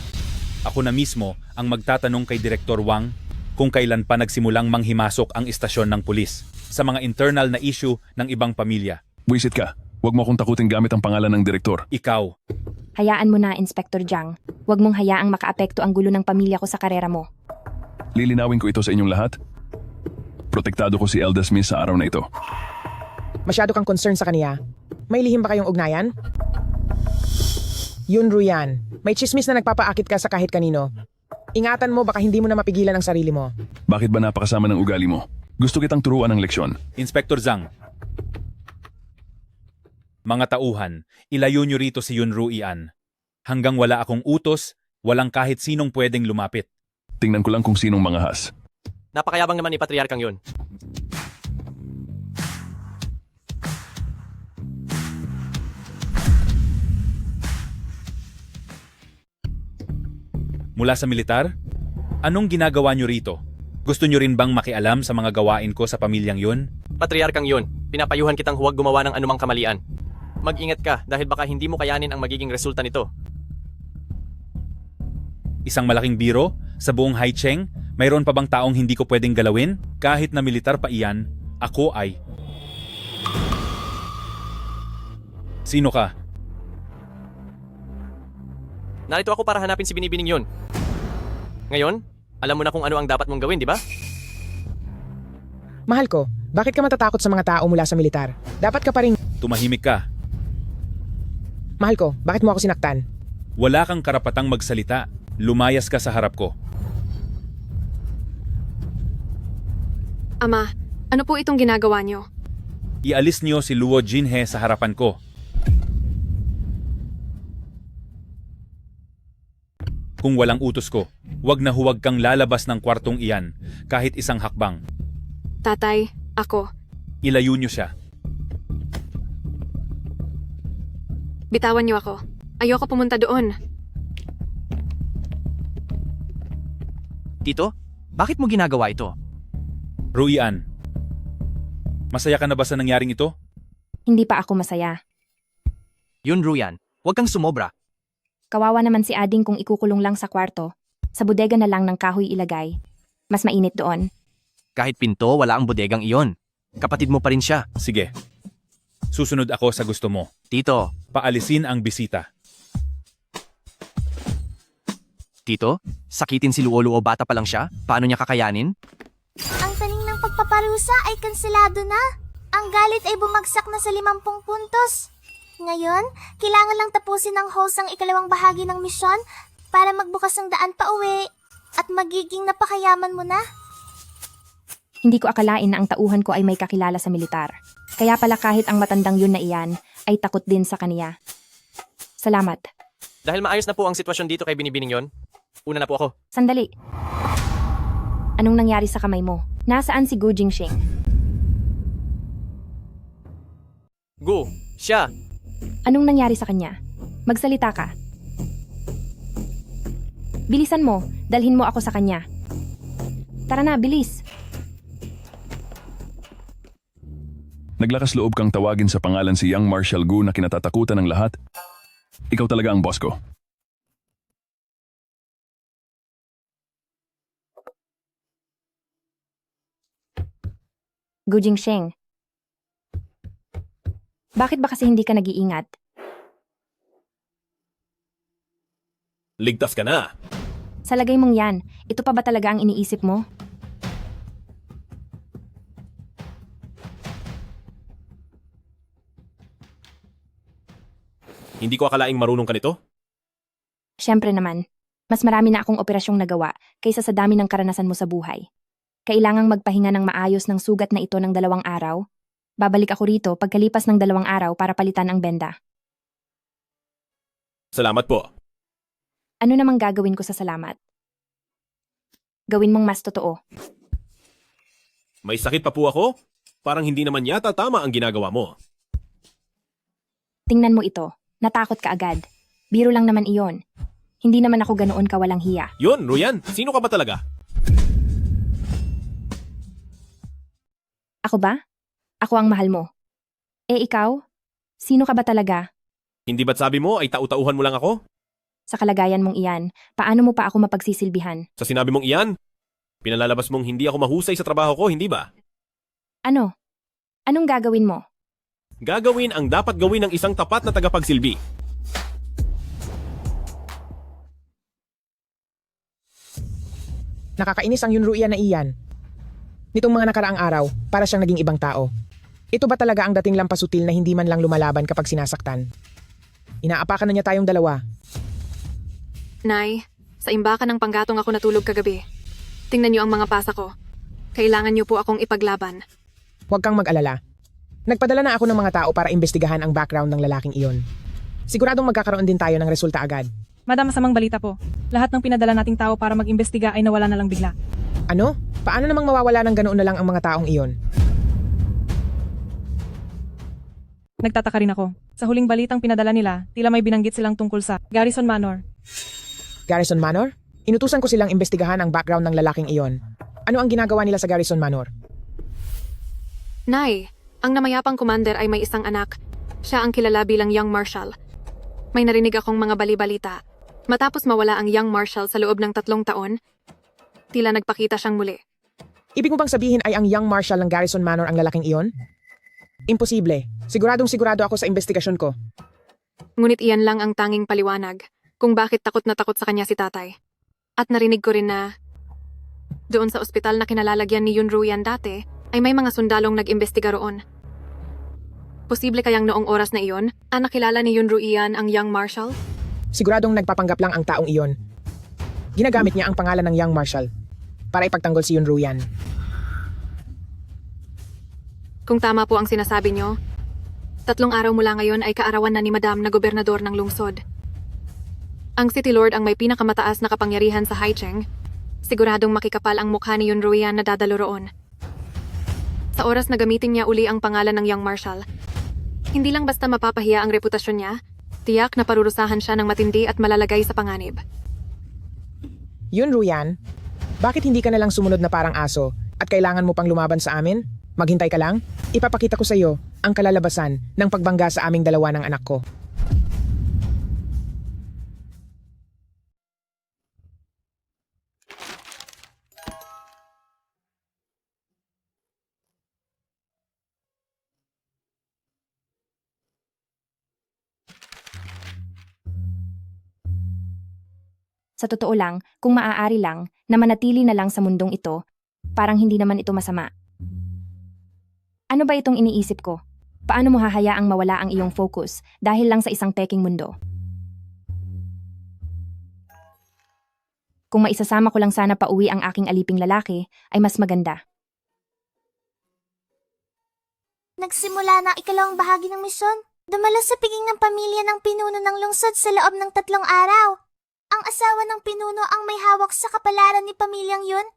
ako na mismo ang magtatanong kay Direktor Wang kung kailan pa nagsimulang manghimasok ang istasyon ng pulis sa mga internal na issue ng ibang pamilya. Wisit ka, huwag mo akong takutin gamit ang pangalan ng direktor. Ikaw. Hayaan mo na, Inspector Zhang. Huwag mong hayaang makaapekto ang gulo ng pamilya ko sa karera mo. Lilinawin ko ito sa inyong lahat. Protektado ko si Elda Smith sa araw na ito. Masyado kang concern sa kaniya. May lihim ba kayong ugnayan? Yun Ruian, may chismis na nagpapaakit ka sa kahit kanino. Ingatan mo baka hindi mo na mapigilan ang sarili mo. Bakit ba napakasama ng ugali mo? Gusto kitang turuan ng leksyon. Inspector Zhang. Mga tauhan, ilayo niyo rito si Yun Ruian. Hanggang wala akong utos, walang kahit sinong pwedeng lumapit. Tingnan ko lang kung sinong mangahas. Napakayabang naman ni Patriarkang yun. Mula sa militar? Anong ginagawa niyo rito? Gusto niyo rin bang makialam sa mga gawain ko sa pamilyang yun? Patriarkang yun, pinapayuhan kitang huwag gumawa ng anumang kamalian. Mag-ingat ka dahil baka hindi mo kayanin ang magiging resulta nito. Isang malaking biro? Sa buong Haicheng? Mayroon pa bang taong hindi ko pwedeng galawin? Kahit na militar pa iyan, ako ay... Sino ka? Narito ako para hanapin si Binibining yun. Ngayon, alam mo na kung ano ang dapat mong gawin, di ba? Mahal ko, bakit ka matatakot sa mga tao mula sa militar? Dapat ka pa rin... Tumahimik ka. Mahal ko, bakit mo ako sinaktan? Wala kang karapatang magsalita. Lumayas ka sa harap ko. Ama, ano po itong ginagawa niyo? Ialis niyo si Luo Jinhe sa harapan ko. Kung walang utos ko, huwag na huwag kang lalabas ng kwartong iyan kahit isang hakbang. Tatay, ako. Ilayo niyo siya. Bitawan niyo ako. Ayoko pumunta doon. Tito, bakit mo ginagawa ito? Ruian, masaya ka na ba sa nangyaring ito? Hindi pa ako masaya. Yun, Ruyan. Huwag kang sumobra. Kawawa naman si Ading kung ikukulong lang sa kwarto. Sa bodega na lang ng kahoy ilagay. Mas mainit doon. Kahit pinto, wala ang bodegang iyon. Kapatid mo pa rin siya. Sige. Susunod ako sa gusto mo. Tito, Paalisin ang bisita. Tito, sakitin si Luo-Luo, bata pa lang siya? Paano niya kakayanin? Ang taning ng pagpaparusa ay kanselado na. Ang galit ay bumagsak na sa 50 puntos. Ngayon, kailangan lang tapusin ng host ang ikalawang bahagi ng misyon para magbukas ang daan pa uwi at magiging napakayaman mo na. Hindi ko akalain na ang tauhan ko ay may kakilala sa militar. Kaya pala kahit ang matandang yun na iyan, ay takot din sa kaniya. Salamat. Dahil maayos na po ang sitwasyon dito kay Binibining yon, una na po ako. Sandali. Anong nangyari sa kamay mo? Nasaan si Gu Jingxing? Gu, siya. Anong nangyari sa kanya? Magsalita ka. Bilisan mo, dalhin mo ako sa kanya. Tara na, bilis. Naglakas loob kang tawagin sa pangalan si Young Marshal Gu na kinatatakutan ng lahat? Ikaw talaga ang boss ko. Gu Jingxing. Bakit ba kasi hindi ka nag-iingat? Ligtas ka na. Sa lagay mong yan, ito pa ba talaga ang iniisip mo? Hindi ko akalaing marunong ka nito. Siyempre naman, mas marami na akong operasyong nagawa kaysa sa dami ng karanasan mo sa buhay. Kailangang magpahinga ng maayos ng sugat na ito ng 2 araw. Babalik ako rito pagkalipas ng 2 araw para palitan ang benda. Salamat po. Ano namang gagawin ko sa salamat? Gawin mong mas totoo. May sakit pa po ako? Parang hindi naman yata tama ang ginagawa mo. Tingnan mo ito. Natakot ka agad. Biro lang naman iyon. Hindi naman ako ganoon kawalang hiya. Yun, Ruyan, sino ka ba talaga? Ako ba? Ako ang mahal mo. Eh ikaw? Sino ka ba talaga? Hindi ba't sabi mo ay tau-tauhan mo lang ako? Sa kalagayan mong iyan, paano mo pa ako mapagsisilbihan? Sa sinabi mong iyan, pinalalabas mong hindi ako mahusay sa trabaho ko, hindi ba? Ano? Anong gagawin mo? Gagawin ang dapat gawin ng isang tapat na tagapagsilbi. Nakakainis ang Yunruian na iyan. Nitong mga nakaraang araw, para siyang naging ibang tao. Ito ba talaga ang dating lampasutil na hindi man lang lumalaban kapag sinasaktan? Inaapakan na niya tayong dalawa. Nay, sa imbakan ng panggatong ako natulog kagabi. Tingnan niyo ang mga pasa ko. Kailangan niyo po akong ipaglaban. Huwag kang mag-alala. Nagpadala na ako ng mga tao para imbestigahan ang background ng lalaking iyon. Siguradong magkakaroon din tayo ng resulta agad. Madam, masamang balita po. Lahat ng pinadala nating tao para mag-imbestiga ay nawala na lang bigla. Ano? Paano namang mawawala ng ganoon na lang ang mga taong iyon? Nagtataka rin ako. Sa huling balitang pinadala nila, tila may binanggit silang tungkol sa Garrison Manor. Garrison Manor? Inutusan ko silang imbestigahan ang background ng lalaking iyon. Ano ang ginagawa nila sa Garrison Manor? Nay, ang namayapang commander ay may isang anak. Siya ang kilala bilang Young Marshal. May narinig akong mga bali-balita. Matapos mawala ang Young Marshal sa loob ng 3 taon, tila nagpakita siyang muli. Ibig mo bang sabihin ay ang Young Marshal ng Garrison Manor ang lalaking iyon? Imposible. Siguradong sigurado ako sa investigasyon ko. Ngunit iyan lang ang tanging paliwanag kung bakit takot na takot sa kanya si tatay. At narinig ko rin na doon sa ospital na kinalalagyan ni Yunruyan dati ay may mga sundalong nag-imbestiga roon. Posible kayang noong oras na iyon, nakilala ni Yun Ruian ang Young Marshal? Siguradong nagpapanggap lang ang taong iyon. Ginagamit niya ang pangalan ng Young Marshal para ipagtanggol si Yun Ruyan. Kung tama po ang sinasabi nyo, 3 araw mula ngayon ay kaarawan na ni Madam na gobernador ng lungsod. Ang City Lord ang may pinakamataas na kapangyarihan sa Haicheng. Siguradong makikapal ang mukha ni Yun Ruyan na dadalo roon. Sa oras na gamitin niya uli ang pangalan ng Young Marshal, hindi lang basta mapapahiya ang reputasyon niya, tiyak na parurusahan siya ng matindi at malalagay sa panganib. Yun Ruyan, bakit hindi ka nalang sumunod na parang aso at kailangan mo pang lumaban sa amin? Maghintay ka lang? Ipapakita ko sa iyo ang kalalabasan ng pagbangga sa aming dalawa ng anak ko. Sa totoo lang, kung maaari lang, na manatili na lang sa mundong ito, parang hindi naman ito masama. Ano ba itong iniisip ko? Paano mo hahayaang mawala ang iyong focus dahil lang sa isang peking mundo? Kung maisasama ko lang sana pauwi ang aking aliping lalaki, ay mas maganda. Nagsimula na ang ikalawang bahagi ng misyon. Dumalo sa piging ng pamilya ng pinuno ng lungsod sa loob ng 3 araw. Ang asawa ng pinuno ang may hawak sa kapalaran ni pamilyang yun.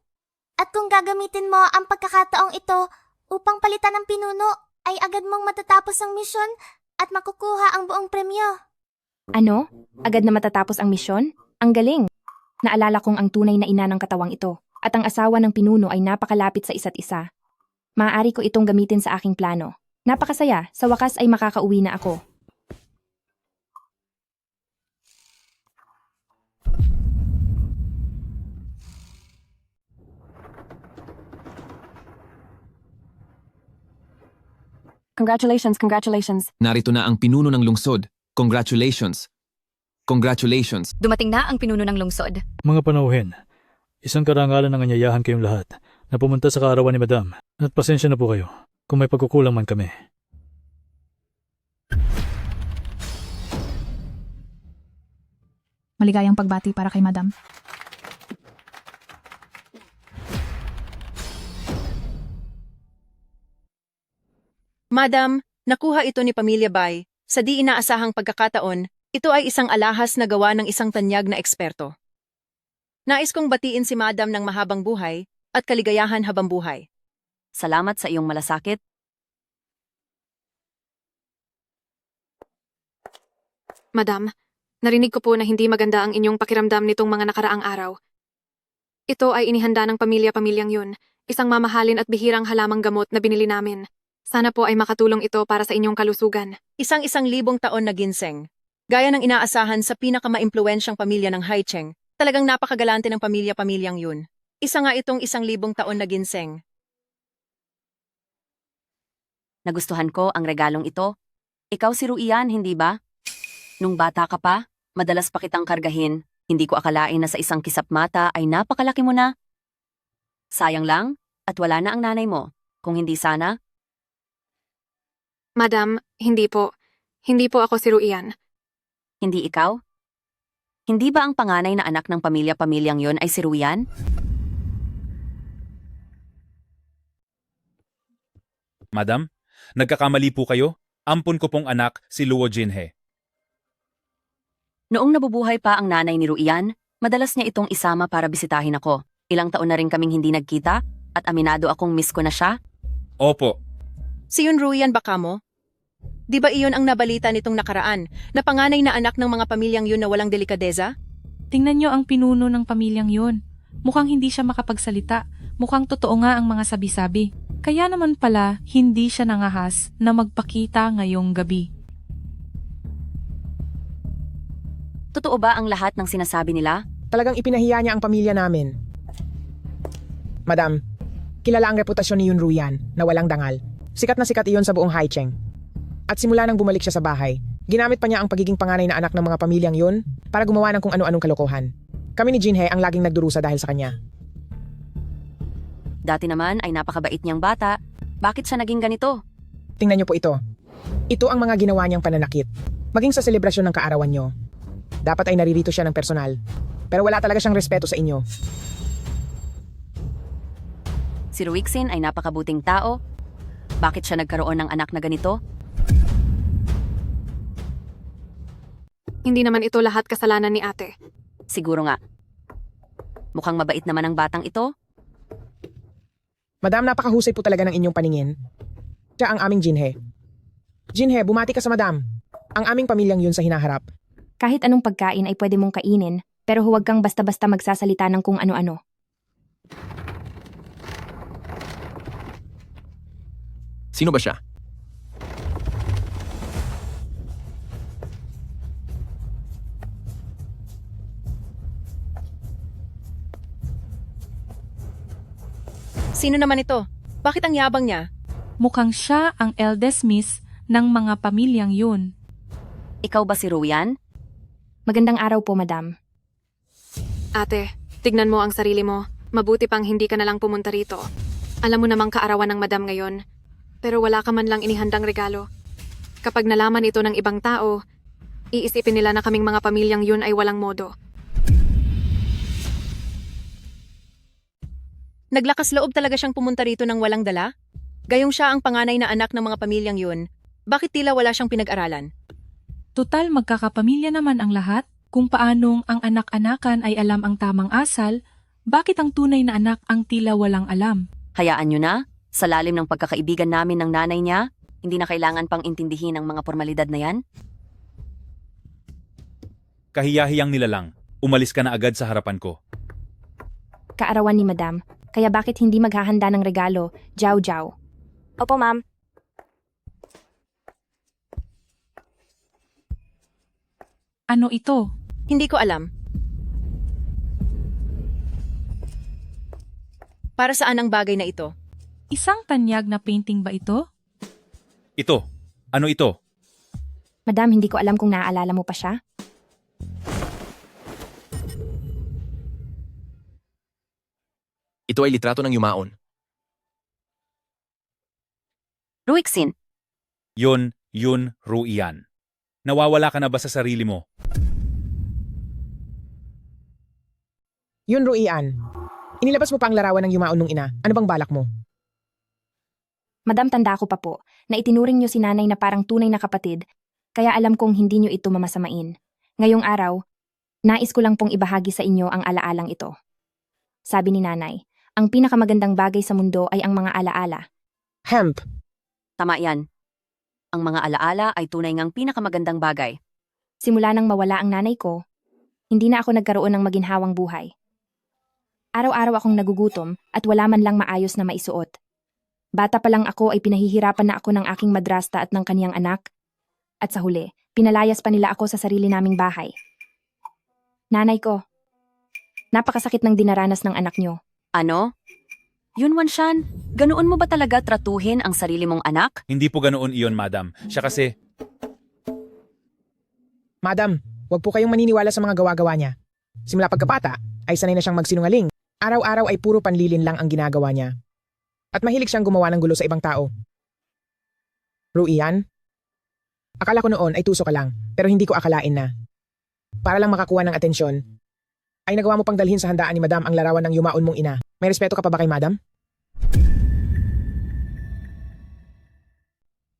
At kung gagamitin mo ang pagkakataong ito upang palitan ng pinuno, ay agad mong matatapos ang misyon at makukuha ang buong premyo. Ano? Agad na matatapos ang misyon? Ang galing! Naalala kong ang tunay na ina ng katawang ito at ang asawa ng pinuno ay napakalapit sa isa't isa. Maaari ko itong gamitin sa aking plano. Napakasaya, sa wakas ay makakauwi na ako. Congratulations, congratulations. Narito na ang pinuno ng lungsod. Congratulations. Congratulations. Dumating na ang pinuno ng lungsod. Mga panauhin, isang karangalan ng anyayahan kayong lahat na pumunta sa kaarawan ni Madam. At pasensya na po kayo kung may pagkukulang man kami. Maligayang pagbati para kay Madam. Madam, nakuha ito ni Pamilya Bay. Sa di inaasahang pagkakataon, ito ay isang alahas na gawa ng isang tanyag na eksperto. Nais kong batiin si Madam ng mahabang buhay at kaligayahan habang buhay. Salamat sa iyong malasakit. Madam, narinig ko po na hindi maganda ang inyong pakiramdam nitong mga nakaraang araw. Ito ay inihanda ng pamilyang yun, isang mamahalin at bihirang halamang gamot na binili namin. Sana po ay makatulong ito para sa inyong kalusugan. Isang 1,000 taon na ginseng. Gaya ng inaasahan sa pinakamaimpluwensyang pamilya ng Haicheng, talagang napakagalante ng pamilyang yun. Isa nga itong 1,000 taon na ginseng. Nagustuhan ko ang regalong ito. Ikaw si Ruian, hindi ba? Nung bata ka pa, madalas pa kitang kargahin. Hindi ko akalain na sa isang kisap mata ay napakalaki mo na. Sayang lang, at wala na ang nanay mo. Kung hindi sana... Madam, hindi po. Hindi po ako si Ruian. Hindi ikaw? Hindi ba ang panganay na anak ng pamilyang yon ay si Ruian? Madam, nagkakamali po kayo. Ampun ko pong anak si Luo Jinhe. Noong nabubuhay pa ang nanay ni Ruian, madalas niya itong isama para bisitahin ako. Ilang taon na rin kaming hindi nagkita at aminado akong miss ko na siya. Opo. Si Yun Ruian baka mo? Di ba iyon ang nabalita nitong nakaraan, na panganay na anak ng mga pamilyang yun na walang delikadeza? Tingnan niyo ang pinuno ng pamilyang yun. Mukhang hindi siya makapagsalita. Mukhang totoo nga ang mga sabi-sabi. Kaya naman pala, hindi siya nangahas na magpakita ngayong gabi. Totoo ba ang lahat ng sinasabi nila? Talagang ipinahiya niya ang pamilya namin. Madam, kilala ang reputasyon ni Yun Ruyan na walang dangal. Sikat na sikat iyon sa buong Haicheng. At simula nang bumalik siya sa bahay, ginamit pa niya ang pagiging panganay na anak ng mga pamilyang yun para gumawa ng kung ano-anong kalokohan. Kami ni Jinhe ang laging nagdurusa dahil sa kanya. Dati naman ay napakabait niyang bata. Bakit siya naging ganito? Tingnan niyo po ito. Ito ang mga ginawa niyang pananakit. Maging sa selebrasyon ng kaarawan niyo. Dapat ay naririto siya ng personal. Pero wala talaga siyang respeto sa inyo. Si Ruixin ay napakabuting tao. Bakit siya nagkaroon ng anak na ganito? Hindi naman ito lahat kasalanan ni ate. Siguro nga. Mukhang mabait naman ang batang ito. Madam, napakahusay po talaga ng inyong paningin. Siya ang aming Jinhe. Jinhe, bumati ka sa madam. Ang aming pamilyang yun sa hinaharap. Kahit anong pagkain ay pwede mong kainin, pero huwag kang basta-basta magsasalita ng kung ano-ano. Sino ba siya? Sino naman ito? Bakit ang yabang niya? Mukhang siya ang eldest miss ng mga pamilyang yun. Ikaw ba si Ruyan? Magandang araw po, madam. Ate, tignan mo ang sarili mo. Mabuti pang hindi ka na lang pumunta rito. Alam mo namang kaarawan ng madam ngayon. Pero wala ka man lang inihandang regalo. Kapag nalaman ito ng ibang tao, iisipin nila na kaming mga pamilyang yun ay walang modo. Naglakas loob talaga siyang pumunta rito ng walang dala? Gayong siya ang panganay na anak ng mga pamilyang yun. Bakit tila wala siyang pinag-aralan? Total magkakapamilya naman ang lahat. Kung paanong ang anak-anakan ay alam ang tamang asal, bakit ang tunay na anak ang tila walang alam? Hayaan nyo na. Sa lalim ng pagkakaibigan namin ng nanay niya, hindi na kailangan pang intindihin ang mga formalidad na yan? Kahiyahiyang nilalang. Umalis ka na agad sa harapan ko. Kaarawan ni madam, kaya bakit hindi maghahanda ng regalo, Jiao? Opo, ma'am. Ano ito? Hindi ko alam. Para saan ang bagay na ito? Isang tanyag na painting ba ito? Ito. Ano ito? Madam, hindi ko alam kung naaalala mo pa siya. Ito ay litrato ng yumaon. Ruixin, Yun, Ruian. Nawawala ka na ba sa sarili mo? Yun, Ruian. Inilabas mo pa ang larawan ng yumaon nung ina. Ano bang balak mo? Madam, tanda ko pa po, na itinuring niyo si nanay na parang tunay na kapatid, kaya alam kong hindi niyo ito mamasamain. Ngayong araw, nais ko lang pong ibahagi sa inyo ang alaalang ito. Sabi ni nanay, ang pinakamagandang bagay sa mundo ay ang mga alaala. Hemp. tama yan. Ang mga alaala ay tunay ngang pinakamagandang bagay. Simula nang mawala ang nanay ko, hindi na ako nagkaroon ng maginhawang buhay. Araw-araw akong nagugutom at wala man lang maayos na maisuot. Bata pa lang ako ay pinahihirapan na ako ng aking madrasta at ng kaniyang anak. At sa huli, pinalayas pa nila ako sa sarili naming bahay. Nanay ko, napakasakit ng dinaranas ng anak niyo. Ano? Yun, Wanshan, ganoon mo ba talaga tratuhin ang sarili mong anak? Hindi po ganoon iyon, madam. Siya kasi... Madam, huwag po kayong maniniwala sa mga gawa-gawa niya. Simula pagkabata, ay sanay na siyang magsinungaling. Araw-araw ay puro panlilin lang ang ginagawa niya. At mahilig siyang gumawa ng gulo sa ibang tao. Ruian, akala ko noon ay tuso ka lang, pero hindi ko akalain na. Para lang makakuha ng atensyon, ay nagawa mo pang dalhin sa handaan ni madam ang larawan ng yumaon mong ina. May respeto ka pa ba kay madam?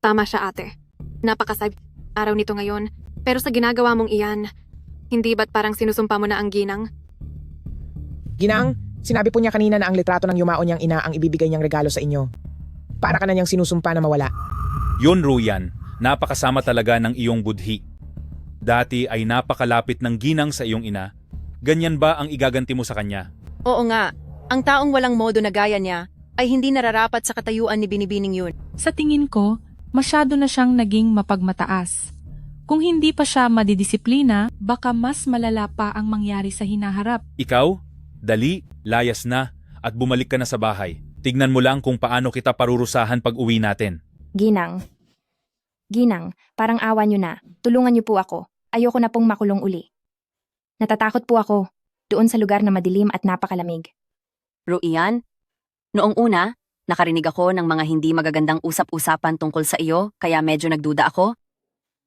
Tama siya, ate. Napakasab araw nito ngayon, pero sa ginagawa mong iyan, hindi ba't parang sinusumpa mo na ang ginang? Ginang, sinabi po niya kanina na ang litrato ng yumaon niyang ina ang ibibigay niyang regalo sa inyo. Para ka na niyang sinusumpa na mawala. Yun, Ruyan. Napakasama talaga ng iyong budhi. Dati ay napakalapit ng ginang sa iyong ina. Ganyan ba ang igaganti mo sa kanya? Oo nga, ang taong walang modo na gaya niya ay hindi nararapat sa katayuan ni Binibining yun. Sa tingin ko, masyado na siyang naging mapagmataas. Kung hindi pa siya madidisiplina, baka mas malala pa ang mangyari sa hinaharap. Ikaw? Dali, layas na, at bumalik ka na sa bahay. Tignan mo lang kung paano kita parurusahan pag uwi natin. Ginang, parang awa niyo na. Tulungan niyo po ako. Ayoko na pong makulong uli. Natatakot po ako doon sa lugar na madilim at napakalamig. Ruian, noong una, Nakarinig ako ng mga hindi magagandang usap-usapan tungkol sa iyo, kaya medyo nagduda ako.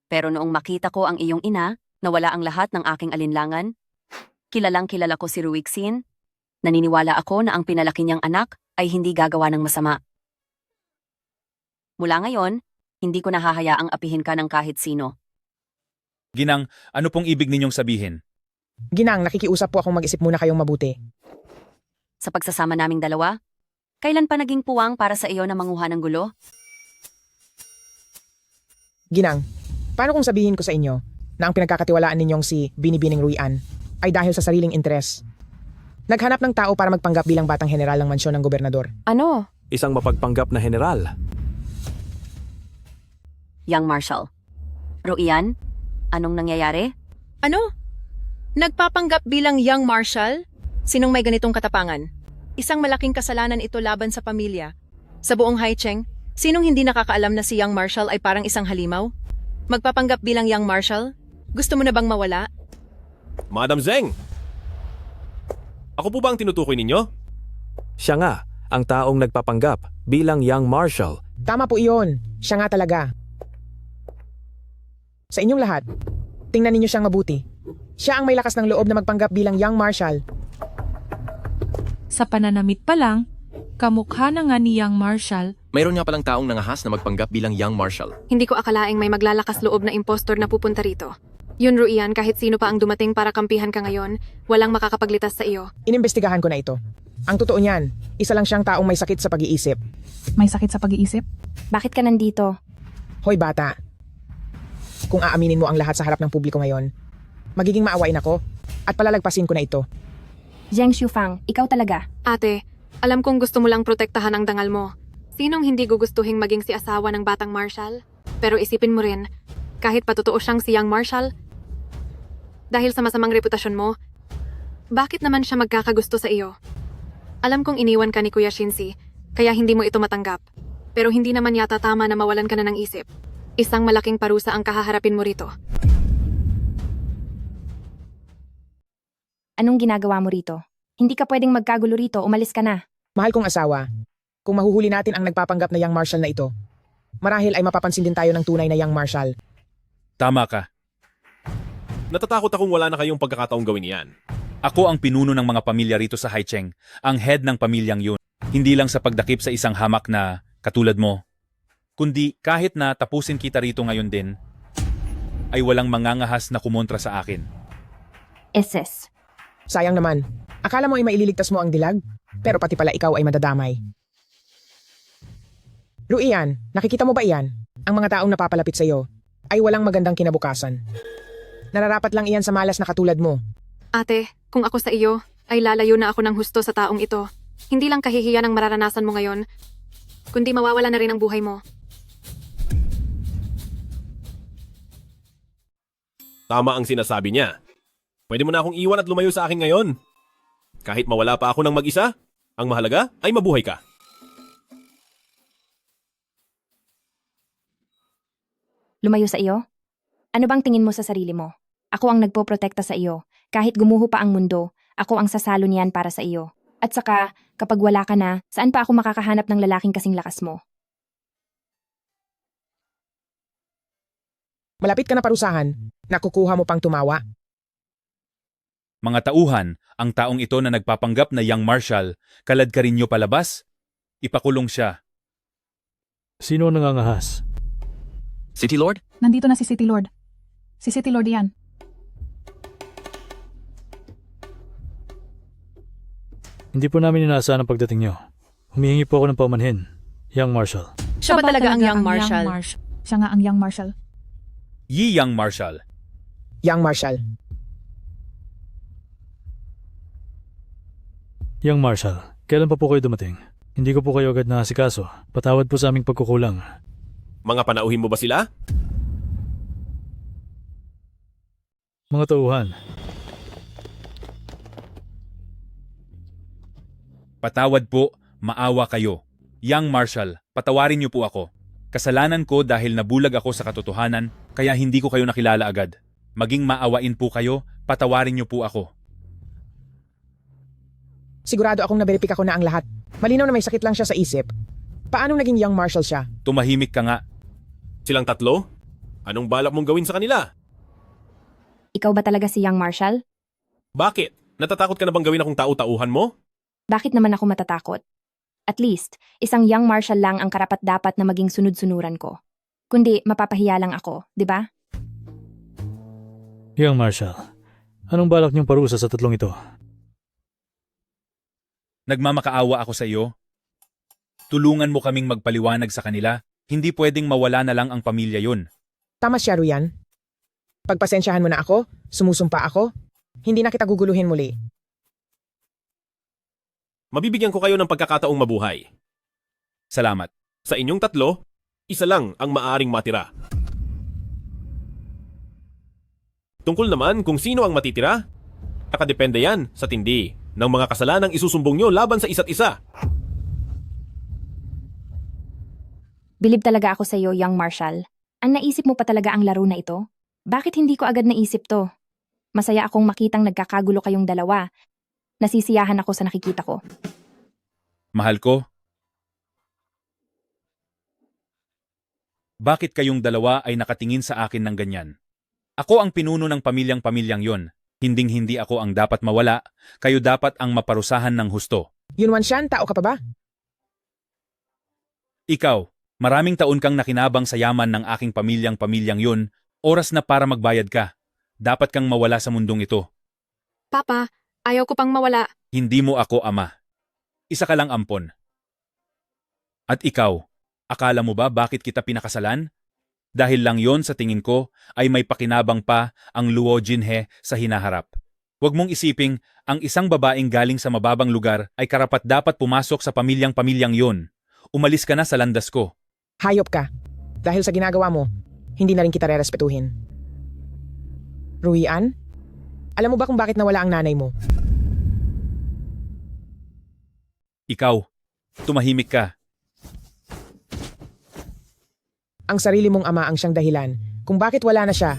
Pero noong makita ko ang iyong ina, nawala ang lahat ng aking alinlangan. Kilalang kilala ko si Ruixin. Naniniwala ako na ang pinalaki niyang anak ay hindi gagawa ng masama. Mula ngayon, hindi ko nahahayaang apihin ka ng kahit sino. Ginang, ano pong ibig ninyong sabihin? Ginang, nakikiusap po akong mag-isip muna kayong mabuti. Sa pagsasama naming dalawa, kailan pa naging puwang para sa iyo na manguha ng gulo? Ginang, paano kung sabihin ko sa inyo na ang pinagkakatiwalaan ninyong si Binibining Ruian ay dahil sa sariling interes? Naghanap ng tao para magpanggap bilang batang general ng mansyon ng gobernador. Ano? Isang mapagpanggap na general. Young Marshal. Ruian, anong nangyayari? Ano? Nagpapanggap bilang Young Marshal? Sinong may ganitong katapangan? Isang malaking kasalanan ito laban sa pamilya. Sa buong Haicheng, sinong hindi nakakaalam na si Young Marshal ay parang isang halimaw? Magpapanggap bilang Young Marshal? Gusto mo na bang mawala? Madam Zeng! Ako po ba ang tinutukoy ninyo? Siya nga, ang taong nagpapanggap bilang Young Marshal. Tama po iyon. Siya nga talaga. Sa inyong lahat, tingnan ninyo siyang mabuti. Siya ang may lakas ng loob na magpanggap bilang Young Marshal. Sa pananamit pa lang, kamukha na nga ni Young Marshal. Mayroon nga palang taong nangahas na magpanggap bilang Young Marshal. Hindi ko akalaing may maglalakas loob na impostor na pupunta rito. Yun, Ruian, kahit sino pa ang dumating para kampihan ka ngayon, walang makakapaglitas sa iyo. Inimbestigahan ko na ito. Ang totoo niyan, isa lang siyang taong may sakit sa pag-iisip. May sakit sa pag-iisip? Bakit ka nandito? Hoy bata, kung aaminin mo ang lahat sa harap ng publiko ngayon, magiging maawain ako at palalagpasin ko na ito. Zheng Xiufang, ikaw talaga. Ate, alam kong gusto mo lang protektahan ang dangal mo. Sinong hindi gugustuhing maging si asawa ng batang Marshal? Pero isipin mo rin, kahit patotoo siyang si Young Marshal, dahil sa masamang reputasyon mo, bakit naman siya magkakagusto sa iyo? Alam kong iniwan ka ni Kuya Shinsi, kaya hindi mo ito matanggap. Pero hindi naman yata tama na mawalan ka na ng isip. Isang malaking parusa ang kahaharapin mo rito. Anong ginagawa mo rito? Hindi ka pwedeng magkagulo rito, umalis ka na. Mahal kong asawa, kung mahuhuli natin ang nagpapanggap na Young Marshal na ito, marahil ay mapapansin din tayo ng tunay na Young Marshal. Tama ka. Natatakot akong wala na kayong pagkakataong gawin yan. Ako ang pinuno ng mga pamilya rito sa Haicheng, ang head ng pamilyang yun. Hindi lang sa pagdakip sa isang hamak na katulad mo, kundi kahit na tapusin kita rito ngayon din, ay walang mangangahas na kumontra sa akin. SS. Sayang naman, akala mo ay maililigtas mo ang dilag, pero pati pala ikaw ay madadamay. Ruian, nakikita mo ba iyan? Ang mga taong napapalapit sa iyo ay walang magandang kinabukasan. Nararapat lang iyan sa malas na katulad mo. Ate, kung ako sa iyo, ay lalayo na ako ng husto sa taong ito. Hindi lang kahihiyan ang mararanasan mo ngayon, kundi mawawala na rin ang buhay mo. Tama ang sinasabi niya. Pwede mo na akong iwan at lumayo sa akin ngayon. Kahit mawala pa ako ng mag-isa, ang mahalaga ay mabuhay ka. Lumayo sa iyo? Ano bang tingin mo sa sarili mo? Ako ang nagpoprotekta sa iyo. Kahit gumuho pa ang mundo, ako ang sasalo niyan para sa iyo. At saka, kapag wala ka na, saan pa ako makakahanap ng lalaking kasing lakas mo? Malapit ka na parusahan, nakukuha mo pang tumawa. Mga tauhan, ang taong ito na nagpapanggap na Young Marshal, kalad ka rin niyo palabas? Ipakulong siya. Sino ang nangangahas? City Lord? Nandito na si City Lord. Si City Lord yan. Hindi po namin inaasahan ang pagdating niyo. Humihingi po ako ng paumanhin. Young Marshal. Siya ba talaga ang Young Marshal? Siya nga ang Young Marshal. Yi Young Marshal. Young Marshal. Young Marshal, kailan pa po kayo dumating? Hindi ko po kayo agad naasikaso. Patawad po sa aming pagkukulang. Mga panauhin mo ba sila? Mga tauhan, Patawad po, maawa kayo. Young Marshal, patawarin niyo po ako. Kasalanan ko dahil nabulag ako sa katotohanan, kaya hindi ko kayo nakilala agad. Maging maawain po kayo, patawarin niyo po ako. Sigurado akong naberipika ko na ang lahat. Malinaw na may sakit lang siya sa isip. Paano naging young marshal siya? Tumahimik ka nga. Silang tatlo? Anong balak mong gawin sa kanila? Ikaw ba talaga si Young Marshal? Bakit? Natatakot ka na bang gawin akong tau-tauhan mo? Bakit naman ako matatakot? At least, isang Young Marshal lang ang karapat-dapat na maging sunod-sunuran ko. Kundi mapapahiya lang ako, di ba? Young Marshal, anong balak niyong parusa sa tatlong ito? Nagmamakaawa ako sa iyo. Tulungan mo kaming magpaliwanag sa kanila. Hindi pwedeng mawala na lang ang pamilya yun. Tama siya, Ruyan. Pagpasensyahan mo na ako, sumusumpa ako, hindi na kita guguluhin muli. Mabibigyan ko kayo ng pagkakataong mabuhay. Salamat. Sa inyong tatlo, isa lang ang maaring matira. Tungkol naman kung sino ang matitira, nakadepende yan sa tindi ng mga kasalanang isusumbong nyo laban sa isa't isa. Bilib talaga ako sa iyo, Young Marshal. Ang naisip mo pa talaga ang laro na ito? Bakit hindi ko agad naisip to? Masaya akong makitang nagkakagulo kayong dalawa. Nasisiyahan ako sa nakikita ko. Mahal ko. Bakit kayong dalawa ay nakatingin sa akin ng ganyan? Ako ang pinuno ng pamilyang yon. Hinding-hindi ako ang dapat mawala. Kayo dapat ang maparusahan ng husto. Yunwan Shan, tao ka pa ba? Ikaw, maraming taon kang nakinabang sa yaman ng aking pamilyang yon. Oras na para magbayad ka. Dapat kang mawala sa mundong ito. Papa, ayaw ko pang mawala. Hindi mo ako ama. Isa ka lang ampon. At ikaw, akala mo ba bakit kita pinakasalan? Dahil lang yon sa tingin ko ay may pakinabang pa ang Luo Jinhe sa hinaharap. Huwag mong isiping ang isang babaeng galing sa mababang lugar ay karapat-dapat pumasok sa pamilyang yon. Umalis ka na sa landas ko. Hayop ka. Dahil sa ginagawa mo, hindi na rin kita rerespetuhin. Ruyan, alam mo ba kung bakit nawala ang nanay mo? Ikaw, tumahimik ka. Ang sarili mong ama ang siyang dahilan kung bakit wala na siya.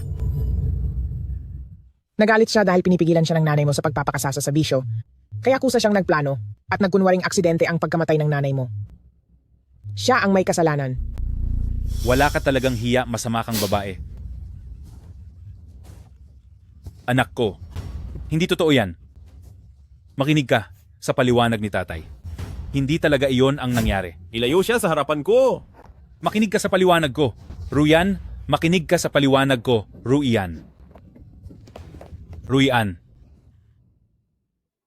Nagalit siya dahil pinipigilan siya ng nanay mo sa pagpapakasasa sa bisyo. Kaya kusa siyang nagplano at nagkunwaring aksidente ang pagkamatay ng nanay mo. Siya ang may kasalanan. Wala ka talagang hiya, masama kang babae. Anak ko, hindi totoo yan. Makinig ka sa paliwanag ni tatay. Hindi talaga iyon ang nangyari. Ilayo siya sa harapan ko. Makinig ka sa paliwanag ko. Ruyan, makinig ka sa paliwanag ko. Ruyan. Ruyan.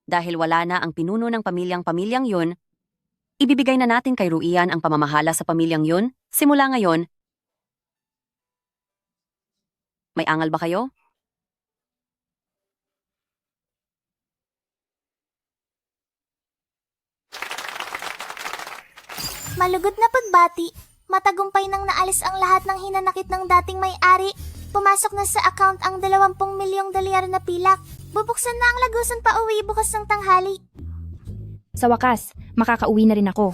Dahil wala na ang pinuno ng pamilyang yun, ibibigay na natin kay Ruyan ang pamamahala sa pamilyang yun. Simula ngayon, may angal ba kayo? Malugod na pagbati. Matagumpay nang naalis ang lahat ng hinanakit ng dating may-ari. Pumasok na sa account ang 20 milyong dolyar na pilak. Bubuksan na ang lagusan pa uwi bukas ng tanghali. Sa wakas, makakauwi na rin ako.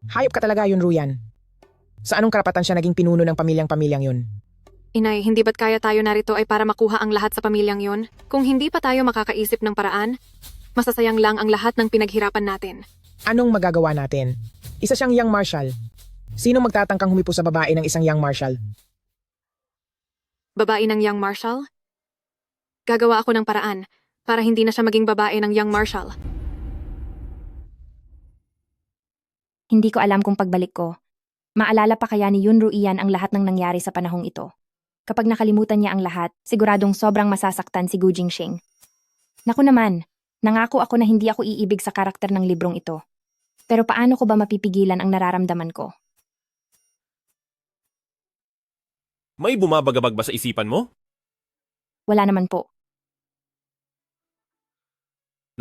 Hayop ka talaga yun, Ruyan. Sa anong karapatan siya naging pinuno ng pamilyang yun? Inay, hindi ba't kaya tayo narito ay para makuha ang lahat sa pamilyang yun? Kung hindi pa tayo makakaisip ng paraan, masasayang lang ang lahat ng pinaghirapan natin. Anong magagawa natin? Isa siyang young marshal. Sino magtatangkang humipo sa babae ng isang young marshal? Babae ng young marshal? Gagawa ako ng paraan para hindi na siya maging babae ng young marshal. Hindi ko alam kung pagbalik ko. Maalala pa kaya ni Yun Ruyan ang lahat ng nangyari sa panahong ito. Kapag nakalimutan niya ang lahat, siguradong sobrang masasaktan si Gu Jingxing. Naku naman, nangako ako na hindi ako iibig sa karakter ng librong ito. Pero paano ko ba mapipigilan ang nararamdaman ko? May bumabagabag ba sa isipan mo? Wala naman po.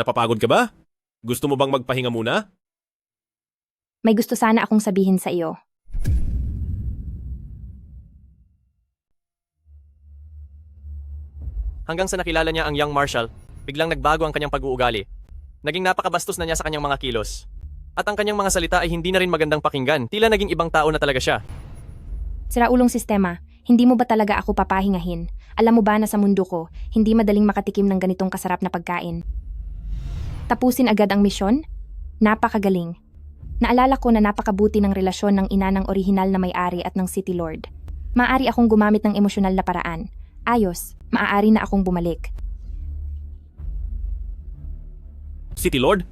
Napapagod ka ba? Gusto mo bang magpahinga muna? May gusto sana akong sabihin sa iyo. Hanggang sa nakilala niya ang young marshal, biglang nagbago ang kanyang pag-uugali. Naging napakabastos na niya sa kanyang mga kilos. At ang kanyang mga salita ay hindi na rin magandang pakinggan, tila naging ibang tao na talaga siya. Siraulong sistema, Hindi mo ba talaga ako papahingahin? Alam mo ba na sa mundo ko, hindi madaling makatikim ng ganitong kasarap na pagkain? Tapusin agad ang misyon? Napakagaling. Naalala ko na napakabuti ng relasyon ng ina ng orihinal na may-ari at ng City Lord. Maaari akong gumamit ng emosyonal na paraan. Ayos, maaari na akong bumalik. City Lord?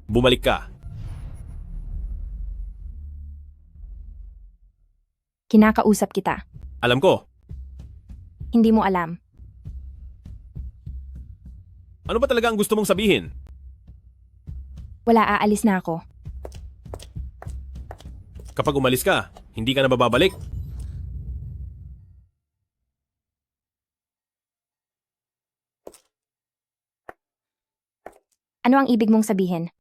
Bumalik ka. Kinakausap kita. Alam ko. Hindi mo alam. Ano ba talaga ang gusto mong sabihin? Wala, aalis na ako. Kapag umalis ka, hindi ka na bababalik. Ano ang ibig mong sabihin?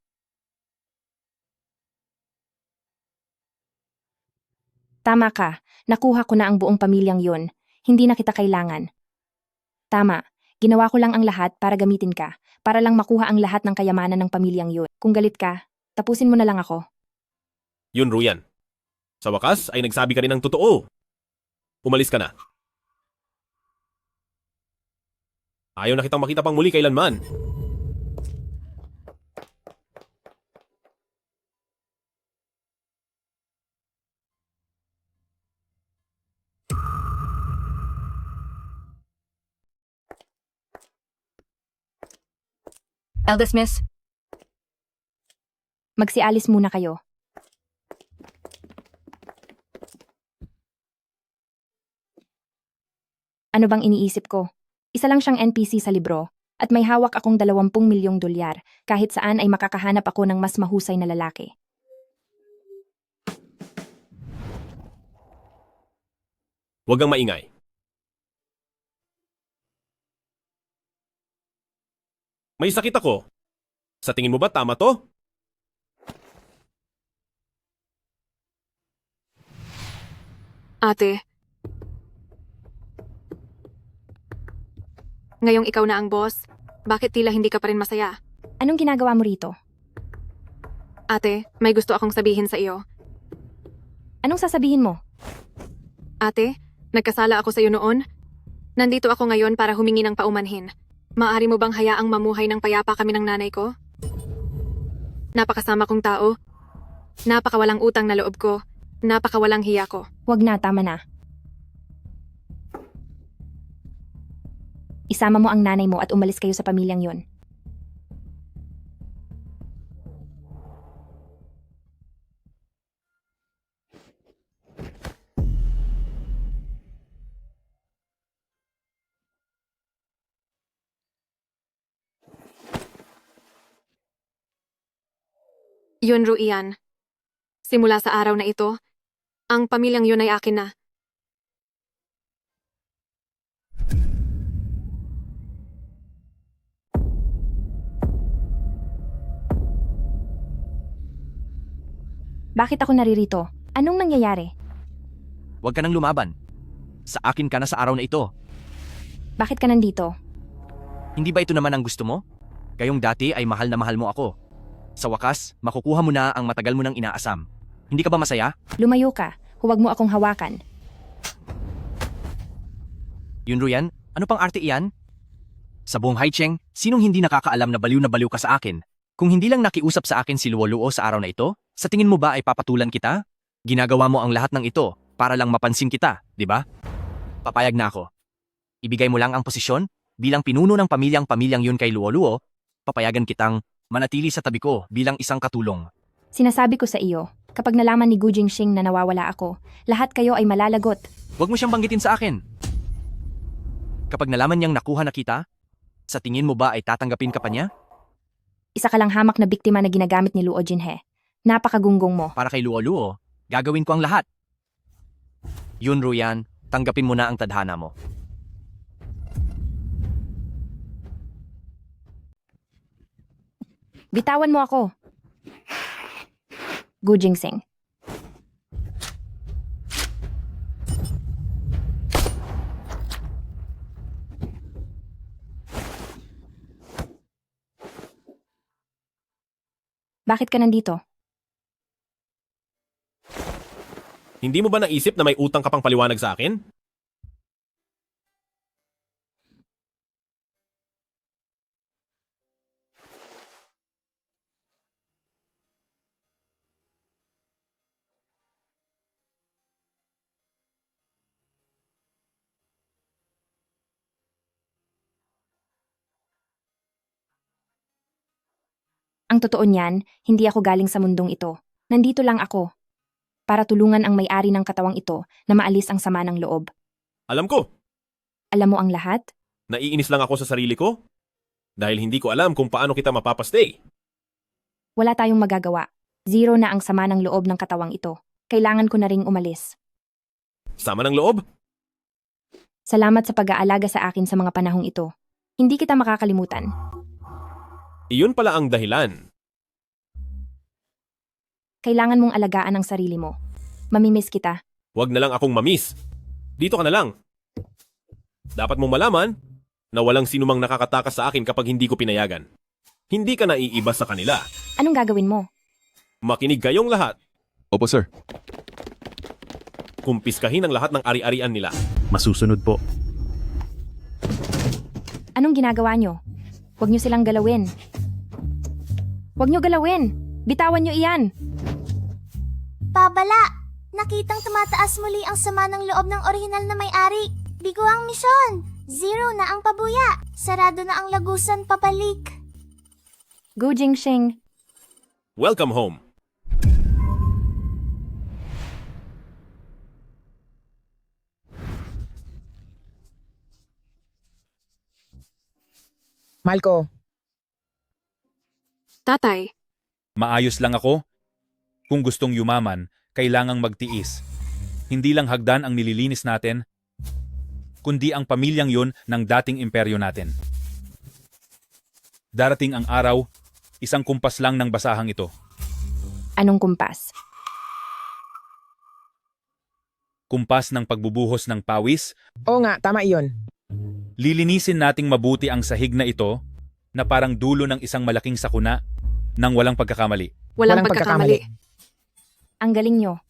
Tama ka, nakuha ko na ang buong pamilyang yun. Hindi na kita kailangan. Tama, ginawa ko lang ang lahat para gamitin ka, para lang makuha ang lahat ng kayamanan ng pamilyang yun. Kung galit ka, tapusin mo na lang ako. Yun, Ruyan. Sa wakas ay nagsabi ka rin ng totoo. Umalis ka na. Ayaw na kitang makita pang muli kailanman. Eldest Miss. Magsialis muna kayo. Ano bang iniisip ko? Isa lang siyang NPC sa libro, at may hawak akong 20 milyong dolyar, kahit saan ay makakahanap ako ng mas mahusay na lalaki. Huwag kang maingay. May sakit ako. Sa tingin mo ba tama to? Ate. Ngayong ikaw na ang boss, bakit tila hindi ka pa rin masaya? Anong ginagawa mo rito? Ate, may gusto akong sabihin sa iyo. Anong sasabihin mo? Ate, nagkasala ako sa iyo noon. Nandito ako ngayon para humingi ng paumanhin. Maaari mo bang hayaang mamuhay ng payapa kami ng nanay ko? Napakasama kong tao. Napakawalang utang na loob ko. Napakawalang hiya ko. Wag na, tama na. Isama mo ang nanay mo at umalis kayo sa pamilyang yun. Yun, Ruian. Simula sa araw na ito, ang pamilyang yun ay akin na. Bakit ako naririto? Anong nangyayari? Huwag ka nang lumaban. Sa akin ka na sa araw na ito. Bakit ka nandito? Hindi ba ito naman ang gusto mo? Gayong dati ay mahal na mahal mo ako. Sa wakas, makukuha mo na ang matagal mo nang inaasam. Hindi ka ba masaya? Lumayo ka. Huwag mo akong hawakan. Yun, Ruyan, ano pang arte iyan? Sa buong Haicheng, sinong hindi nakakaalam na baliw ka sa akin? Kung hindi lang nakiusap sa akin si Luo-Luo sa araw na ito, sa tingin mo ba ay papatulan kita? Ginagawa mo ang lahat ng ito para lang mapansin kita, di ba? Papayag na ako. Ibigay mo lang ang posisyon bilang pinuno ng pamilyang yun kay Luo-Luo, papayagan kitang manatili sa tabi ko bilang isang katulong. Sinasabi ko sa iyo, kapag nalaman ni Gu Jingxing na nawawala ako, lahat kayo ay malalagot. Huwag mo siyang banggitin sa akin. Kapag nalaman niyang nakuha na kita, sa tingin mo ba ay tatanggapin ka pa niya? Isa ka lang hamak na biktima na ginagamit ni Luo Jinhe. Napakagunggong mo. Para kay Luo-Luo, gagawin ko ang lahat. Yun, Ruyan, tanggapin mo na ang tadhana mo. Bitawan mo ako. Gu Jingxing. Bakit ka nandito? Hindi mo ba naisip na may utang ka pang paliwanag sa akin? Ang totoo niyan, hindi ako galing sa mundong ito. Nandito lang ako. Para tulungan ang may-ari ng katawang ito na maalis ang sama ng loob. Alam ko, Alam mo ang lahat? naiinis lang ako sa sarili ko. Dahil hindi ko alam kung paano kita mapapastay. Wala tayong magagawa. Zero na ang sama ng loob ng katawang ito. Kailangan ko na ring umalis. Sama ng loob? Salamat sa pag-aalaga sa akin sa mga panahong ito. Hindi kita makakalimutan. Iyon pala ang dahilan. Kailangan mong alagaan ang sarili mo. Mamimiss kita. Huwag na lang akong mamiss. Dito ka na lang. Dapat mong malaman na walang sinumang nakakatakas sa akin kapag hindi ko pinayagan. Hindi ka naiiba sa kanila. Anong gagawin mo? Makinig kayong lahat. Opo, sir. Kumpiskahin ang lahat ng ari-arian nila. Masusunod po. Anong ginagawa nyo? Huwag nyo silang galawin. Huwag nyo galawin! Bitawan nyo iyan! Babala! Nakitang tumataas muli ang sama ng loob ng orihinal na may-ari. Bigo ang misyon! Zero na ang pabuya! Sarado na ang lagusan pabalik! Gu Jingxing! Welcome home. Malco, Tatay, Maayos lang ako. Kung gustong yumaman, kailangang magtiis. Hindi lang hagdan ang nililinis natin, kundi ang pamilyang yun ng dating imperyo natin. Darating ang araw, isang kumpas lang ng basahang ito. Anong kumpas? Kumpas ng pagbubuhos ng pawis. Oo nga, tama iyon. Lilinisin nating mabuti ang sahig na ito na parang dulo ng isang malaking sakuna nang walang pagkakamali. walang pagkakamali. Ang galing nyo.